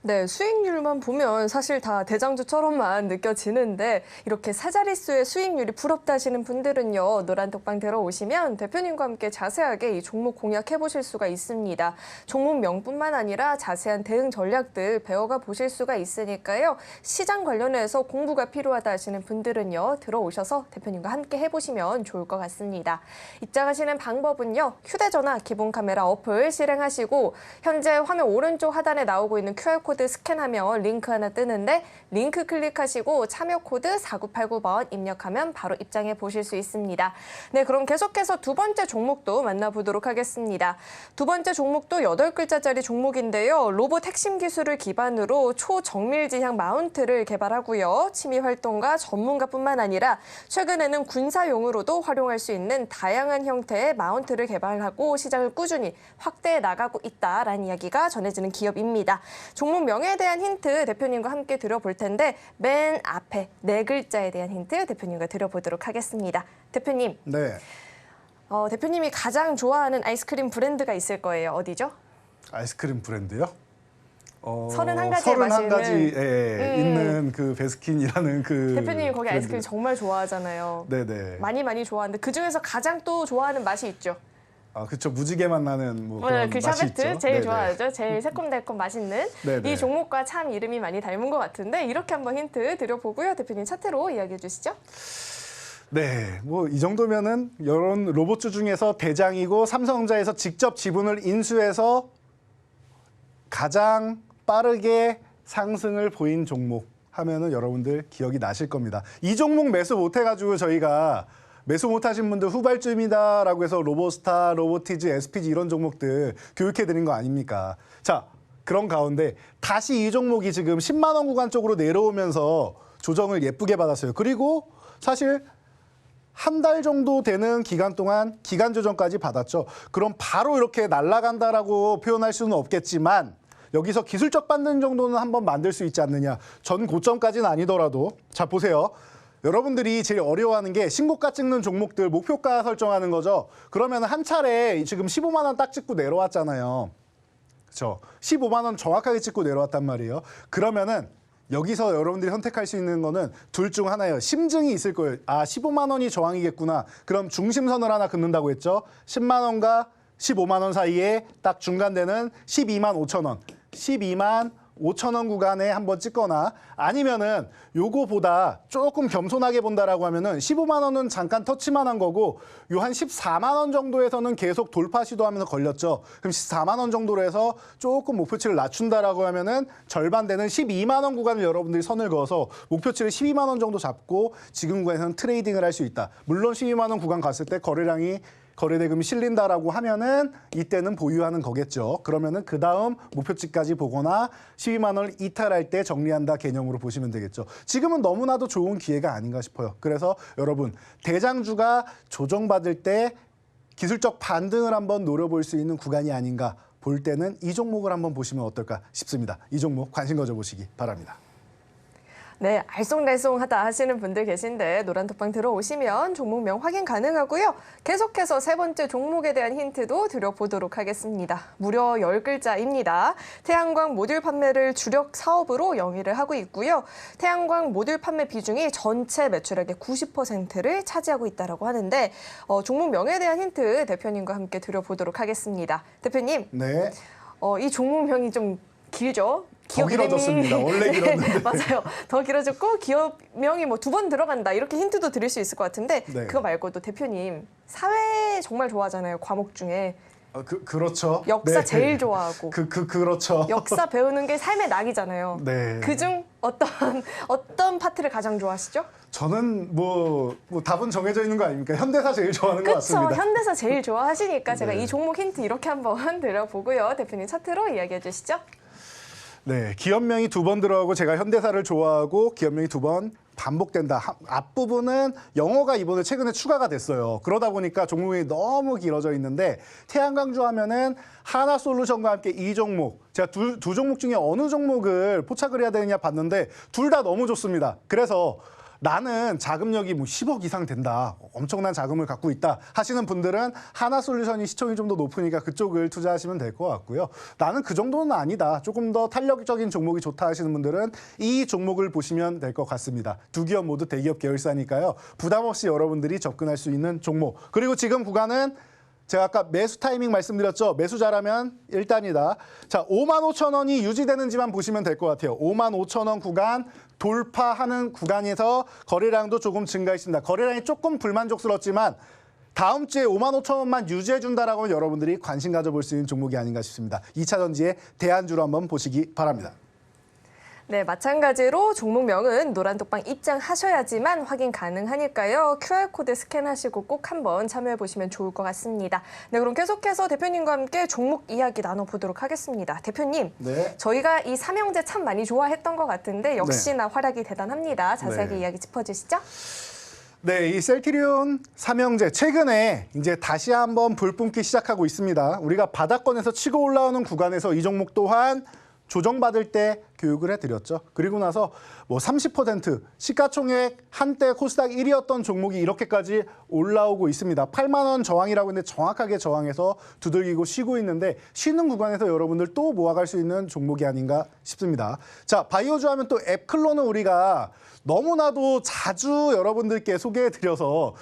네, 수익률만 보면 사실 다 대장주처럼만 느껴지는데 이렇게 세 자릿수의 수익률이 부럽다 하시는 분들은요. 노란톡방 들어오시면 대표님과 함께 자세하게 이 종목 공략해 보실 수가 있습니다. 종목명뿐만 아니라 자세한 대응 전략들 배워가 보실 수가 있으니까요. 시장 관련해서 공부가 필요하다 하시는 분들은요. 들어오셔서 대표님과 함께 해보시면 좋을 것 같습니다. 입장하시는 방법은요. 휴대전화 기본 카메라 어플 실행하시고 현재 화면 오른쪽 하단에 나오고 있는 QR코드 스캔하면 링크 하나 뜨는데 링크 클릭하시고 참여 코드 4989번 입력하면 바로 입장해 보실 수 있습니다. 네, 그럼 계속해서 두 번째 종목도 만나보도록 하겠습니다. 두 번째 종목도 8글자짜리 종목인데요. 로봇 핵심 기술을 기반으로 초정밀 지향 마운트를 개발하고요. 취미 활동가 전문가뿐만 아니라 최근에는 군사용으로도 활용할 수 있는 다양한 형태의 마운트를 개발하고 시장을 꾸준히 확대해 나가고 있다라는 이야기가 전해지는 기업입니다. 종목 명에 대한 힌트 대표님과 함께 들어볼 텐데 맨 앞에 4글자에 대한 힌트 대표님과 들어보도록 하겠습니다. 대표님, 네. 대표님이 가장 좋아하는 아이스크림 브랜드가 있을 거예요. 어디죠? 아이스크림 브랜드요? 31가지의 맛이 31가지에 있는 그 베스킨이라는 그 대표님이 거기 브랜드. 아이스크림 정말 좋아하잖아요. 네네. 많이 좋아하는데 그중에서 가장 또 좋아하는 맛이 있죠. 아, 그쵸. 무지개 맛 나는 뭐 그런 그 맛이 샤베트 있죠. 제일 네네. 좋아하죠. 제일 새콤달콤 맛있는 네네. 이 종목과 참 이름이 많이 닮은 것 같은데 이렇게 한번 힌트 드려보고요. 대표님 차트로 이야기해 주시죠. 네, 뭐 이 정도면은 이런 로봇주 중에서 대장이고 삼성전자에서 직접 지분을 인수해서 가장 빠르게 상승을 보인 종목 하면은 여러분들 기억이 나실 겁니다. 이 종목 매수 못 해가지고 저희가 매수 못하신 분들 후발주입니다라고 해서 로보스타, 로보티즈, SPG 이런 종목들 교육해드린 거 아닙니까? 자, 그런 가운데 다시 이 종목이 지금 10만 원 구간 쪽으로 내려오면서 조정을 예쁘게 받았어요. 그리고 사실 한 달 정도 되는 기간 동안 기간 조정까지 받았죠. 그럼 바로 이렇게 날아간다라고 표현할 수는 없겠지만 여기서 기술적 반등 정도는 한번 만들 수 있지 않느냐. 전 고점까지는 아니더라도 자 보세요. 여러분들이 제일 어려워하는 게 신고가 찍는 종목들 목표가 설정하는 거죠. 그러면 한 차례 지금 15만 원 딱 찍고 내려왔잖아요. 그렇죠? 15만 원 정확하게 찍고 내려왔단 말이에요. 그러면은 여기서 여러분들이 선택할 수 있는 거는 둘 중 하나예요. 심증이 있을 거예요. 아, 15만 원이 저항이겠구나. 그럼 중심선을 하나 긋는다고 했죠. 10만 원과 15만 원 사이에 딱 중간되는 12만 5천 원. 12만 5천 원 구간에 한번 찍거나 아니면은 요거보다 조금 겸손하게 본다라고 하면은 15만 원은 잠깐 터치만 한 거고 요 한 14만 원 정도에서는 계속 돌파 시도하면서 걸렸죠. 그럼 14만 원 정도로 해서 조금 목표치를 낮춘다라고 하면은 절반 되는 12만 원 구간을 여러분들이 선을 그어서 목표치를 12만 원 정도 잡고 지금 구간에서는 트레이딩을 할 수 있다. 물론 12만 원 구간 갔을 때 거래량이 거래대금이 실린다라고 하면은 이때는 보유하는 거겠죠. 그러면은 그 다음 목표치까지 보거나 12만 원을 이탈할 때 정리한다 개념으로 보시면 되겠죠. 지금은 너무나도 좋은 기회가 아닌가 싶어요. 그래서 여러분 대장주가 조정받을 때 기술적 반등을 한번 노려볼 수 있는 구간이 아닌가 볼 때는 이 종목을 한번 보시면 어떨까 싶습니다. 이 종목 관심 가져보시기 바랍니다. 네, 알쏭달쏭하다 하시는 분들 계신데 노란톡방 들어오시면 종목명 확인 가능하고요. 계속해서 세 번째 종목에 대한 힌트도 드려보도록 하겠습니다. 무려 10글자입니다. 태양광 모듈 판매를 주력 사업으로 영위를 하고 있고요. 태양광 모듈 판매 비중이 전체 매출액의 90%를 차지하고 있다고 하는데 종목명에 대한 힌트 대표님과 함께 드려보도록 하겠습니다. 대표님, 네. 이 종목명이 좀 길죠? 더 길어졌습니다. 원래 길었는데. 맞아요. 더 길어졌고 기업명이 뭐 2번 들어간다 이렇게 힌트도 드릴 수 있을 것 같은데 네. 그거 말고도 대표님 사회 정말 좋아하잖아요. 과목 중에 그렇죠. 역사 네. 제일 좋아하고 그렇죠. 역사 배우는 게 삶의 낙이잖아요. 네. 그중 어떤 파트를 가장 좋아하시죠? 저는 뭐 답은 정해져 있는 거 아닙니까? 현대사 제일 좋아하는 것 그렇죠. 같습니다. 현대사 제일 좋아하시니까 제가 네. 이 종목 힌트 이렇게 한번 드려보고요. 대표님 차트로 이야기해 주시죠. 네, 기업명이 2번 들어가고 제가 현대사를 좋아하고 기업명이 2번 반복된다. 앞부분은 영어가 이번에 최근에 추가가 됐어요. 그러다 보니까 종목이 너무 길어져 있는데 태양광주 하면은 하나솔루션과 함께 이 종목. 제가 두 종목 중에 어느 종목을 포착을 해야 되느냐 봤는데 둘 다 너무 좋습니다. 그래서 나는 자금력이 뭐 10억 이상 된다. 엄청난 자금을 갖고 있다 하시는 분들은 하나솔루션이 시총이 좀 더 높으니까 그쪽을 투자하시면 될 것 같고요. 나는 그 정도는 아니다. 조금 더 탄력적인 종목이 좋다 하시는 분들은 이 종목을 보시면 될 것 같습니다. 두 기업 모두 대기업 계열사니까요. 부담 없이 여러분들이 접근할 수 있는 종목. 그리고 지금 구간은 제가 아까 매수 타이밍 말씀드렸죠. 매수 잘하면 1단이다. 자, 55,000원이 유지되는지만 보시면 될 것 같아요. 55,000원 구간 돌파하는 구간에서 거래량도 조금 증가했습니다. 거래량이 조금 불만족스럽지만 다음 주에 55,000원만 유지해준다라고 하면 여러분들이 관심 가져볼 수 있는 종목이 아닌가 싶습니다. 2차 전지의 대안주로 한번 보시기 바랍니다. 네, 마찬가지로 종목명은 노란독방 입장하셔야지만 확인 가능하니까요. QR코드 스캔하시고 꼭 한번 참여해보시면 좋을 것 같습니다. 네, 그럼 계속해서 대표님과 함께 종목 이야기 나눠보도록 하겠습니다. 대표님, 네. 저희가 이 삼형제 참 많이 좋아했던 것 같은데 역시나 활약이 대단합니다. 자세하게 네. 이야기 짚어주시죠. 네, 이 셀트리온 삼형제 최근에 이제 다시 한번 불뿜기 시작하고 있습니다. 우리가 바닥권에서 치고 올라오는 구간에서 이 종목 또한 조정받을 때 교육을 해드렸죠. 그리고 나서 뭐 30% 시가총액 한때 코스닥 1위였던 종목이 이렇게까지 올라오고 있습니다. 8만 원 저항이라고 했는데 정확하게 저항해서 두들기고 쉬고 있는데 쉬는 구간에서 여러분들 또 모아갈 수 있는 종목이 아닌가 싶습니다. 자, 바이오주 하면 또 앱클로는 우리가 너무나도 자주 여러분들께 소개해드려서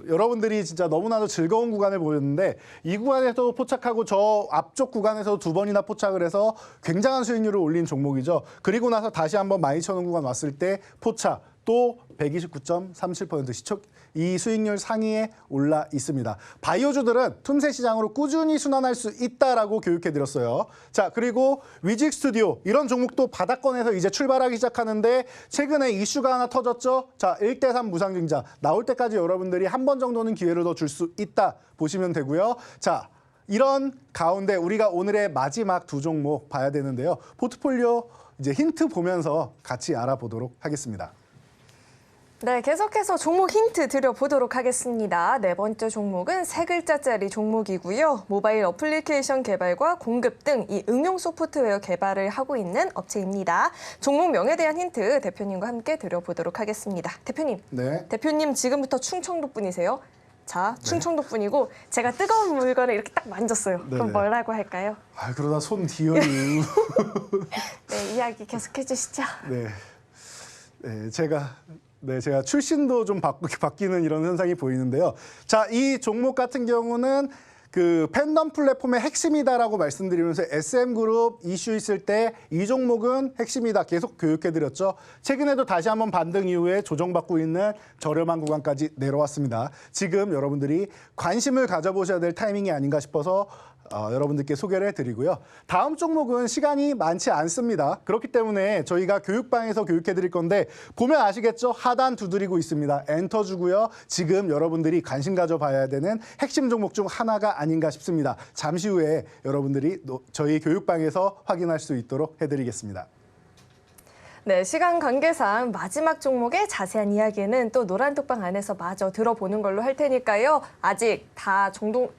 여러분들이 진짜 너무나도 즐거운 구간을 보였는데 이 구간에서 포착하고 저 앞쪽 구간에서 2번이나 포착을 해서 굉장한 수익률을 올린 종목이죠. 그리고 나서 다시 한번 12,000원 구간 왔을 때 포착 또 129.37% 시총 이 수익률 상위에 올라 있습니다. 바이오주들은 틈새 시장으로 꾸준히 순환할 수 있다라고 교육해드렸어요. 자, 그리고 위직 스튜디오 이런 종목도 바닥권에서 이제 출발하기 시작하는데 최근에 이슈가 하나 터졌죠. 자, 1대3 무상증자 나올 때까지 여러분들이 한 번 정도는 기회를 더 줄 수 있다 보시면 되고요. 자, 이런 가운데 우리가 오늘의 마지막 두 종목 봐야 되는데요. 포트폴리오 이제 힌트 보면서 같이 알아보도록 하겠습니다. 네, 계속해서 종목 힌트 드려보도록 하겠습니다. 네 번째 종목은 3글자짜리 종목이고요. 모바일 어플리케이션 개발과 공급 등 이 응용 소프트웨어 개발을 하고 있는 업체입니다. 종목명에 대한 힌트 대표님과 함께 드려보도록 하겠습니다. 대표님, 네. 대표님 지금부터 충청도 분이세요? 자, 충청도 분이고 제가 뜨거운 물건을 이렇게 딱 만졌어요. 네네. 그럼 뭐라고 할까요? 아, 그러다 손 뒤어유. 네, 이야기 계속해 주시죠. 네, 제가 출신도 좀 바뀌는 이런 현상이 보이는데요. 자, 이 종목 같은 경우는 그 팬덤 플랫폼의 핵심이다라고 말씀드리면서 SM그룹 이슈 있을 때 이 종목은 핵심이다 계속 교육해드렸죠. 최근에도 다시 한번 반등 이후에 조정받고 있는 저렴한 구간까지 내려왔습니다. 지금 여러분들이 관심을 가져보셔야 될 타이밍이 아닌가 싶어서 여러분들께 소개를 해드리고요. 다음 종목은 시간이 많지 않습니다. 그렇기 때문에 저희가 교육방에서 교육해드릴 건데 보면 아시겠죠? 하단 두드리고 있습니다. 엔터 주고요. 지금 여러분들이 관심 가져봐야 되는 핵심 종목 중 하나가 아닌가 싶습니다. 잠시 후에 여러분들이 저희 교육방에서 확인할 수 있도록 해드리겠습니다. 네, 시간 관계상 마지막 종목의 자세한 이야기는 또 노란톡방 안에서 마저 들어보는 걸로 할 테니까요. 아직 다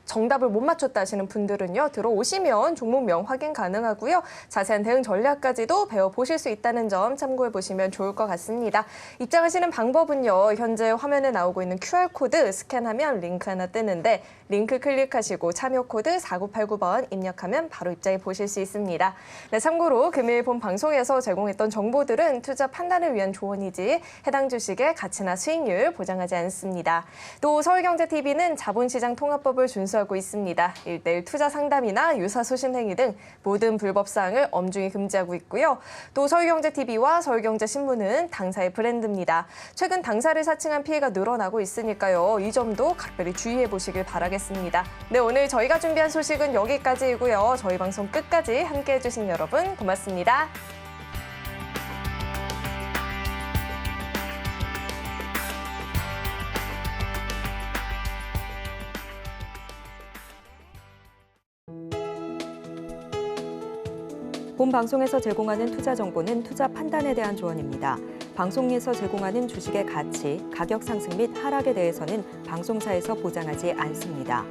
정답을 못 맞췄다 하시는 분들은요. 들어오시면 종목명 확인 가능하고요. 자세한 대응 전략까지도 배워보실 수 있다는 점 참고해보시면 좋을 것 같습니다. 입장하시는 방법은요. 현재 화면에 나오고 있는 QR코드 스캔하면 링크 하나 뜨는데 링크 클릭하시고 참여 코드 4989번 입력하면 바로 입장해 보실 수 있습니다. 네, 참고로 금일 본 방송에서 제공했던 정보들은 매물은 투자 판단을 위한 조언이지 해당 주식의 가치나 수익률 보장하지 않습니다. 또 서울경제TV는 자본시장 통합법을 준수하고 있습니다. 1:1 투자 상담이나 유사 소신 행위 등 모든 불법 사항을 엄중히 금지하고 있고요. 또 서울경제TV와 서울경제신문은 당사의 브랜드입니다. 최근 당사를 사칭한 피해가 늘어나고 있으니까요. 이 점도 각별히 주의해 보시길 바라겠습니다. 네, 오늘 저희가 준비한 소식은 여기까지이고요. 저희 방송 끝까지 함께해 주신 여러분 고맙습니다. 본 방송에서 제공하는 투자 정보는 투자 판단에 대한 조언입니다. 방송에서 제공하는 주식의 가치, 가격 상승 및 하락에 대해서는 방송사에서 보장하지 않습니다.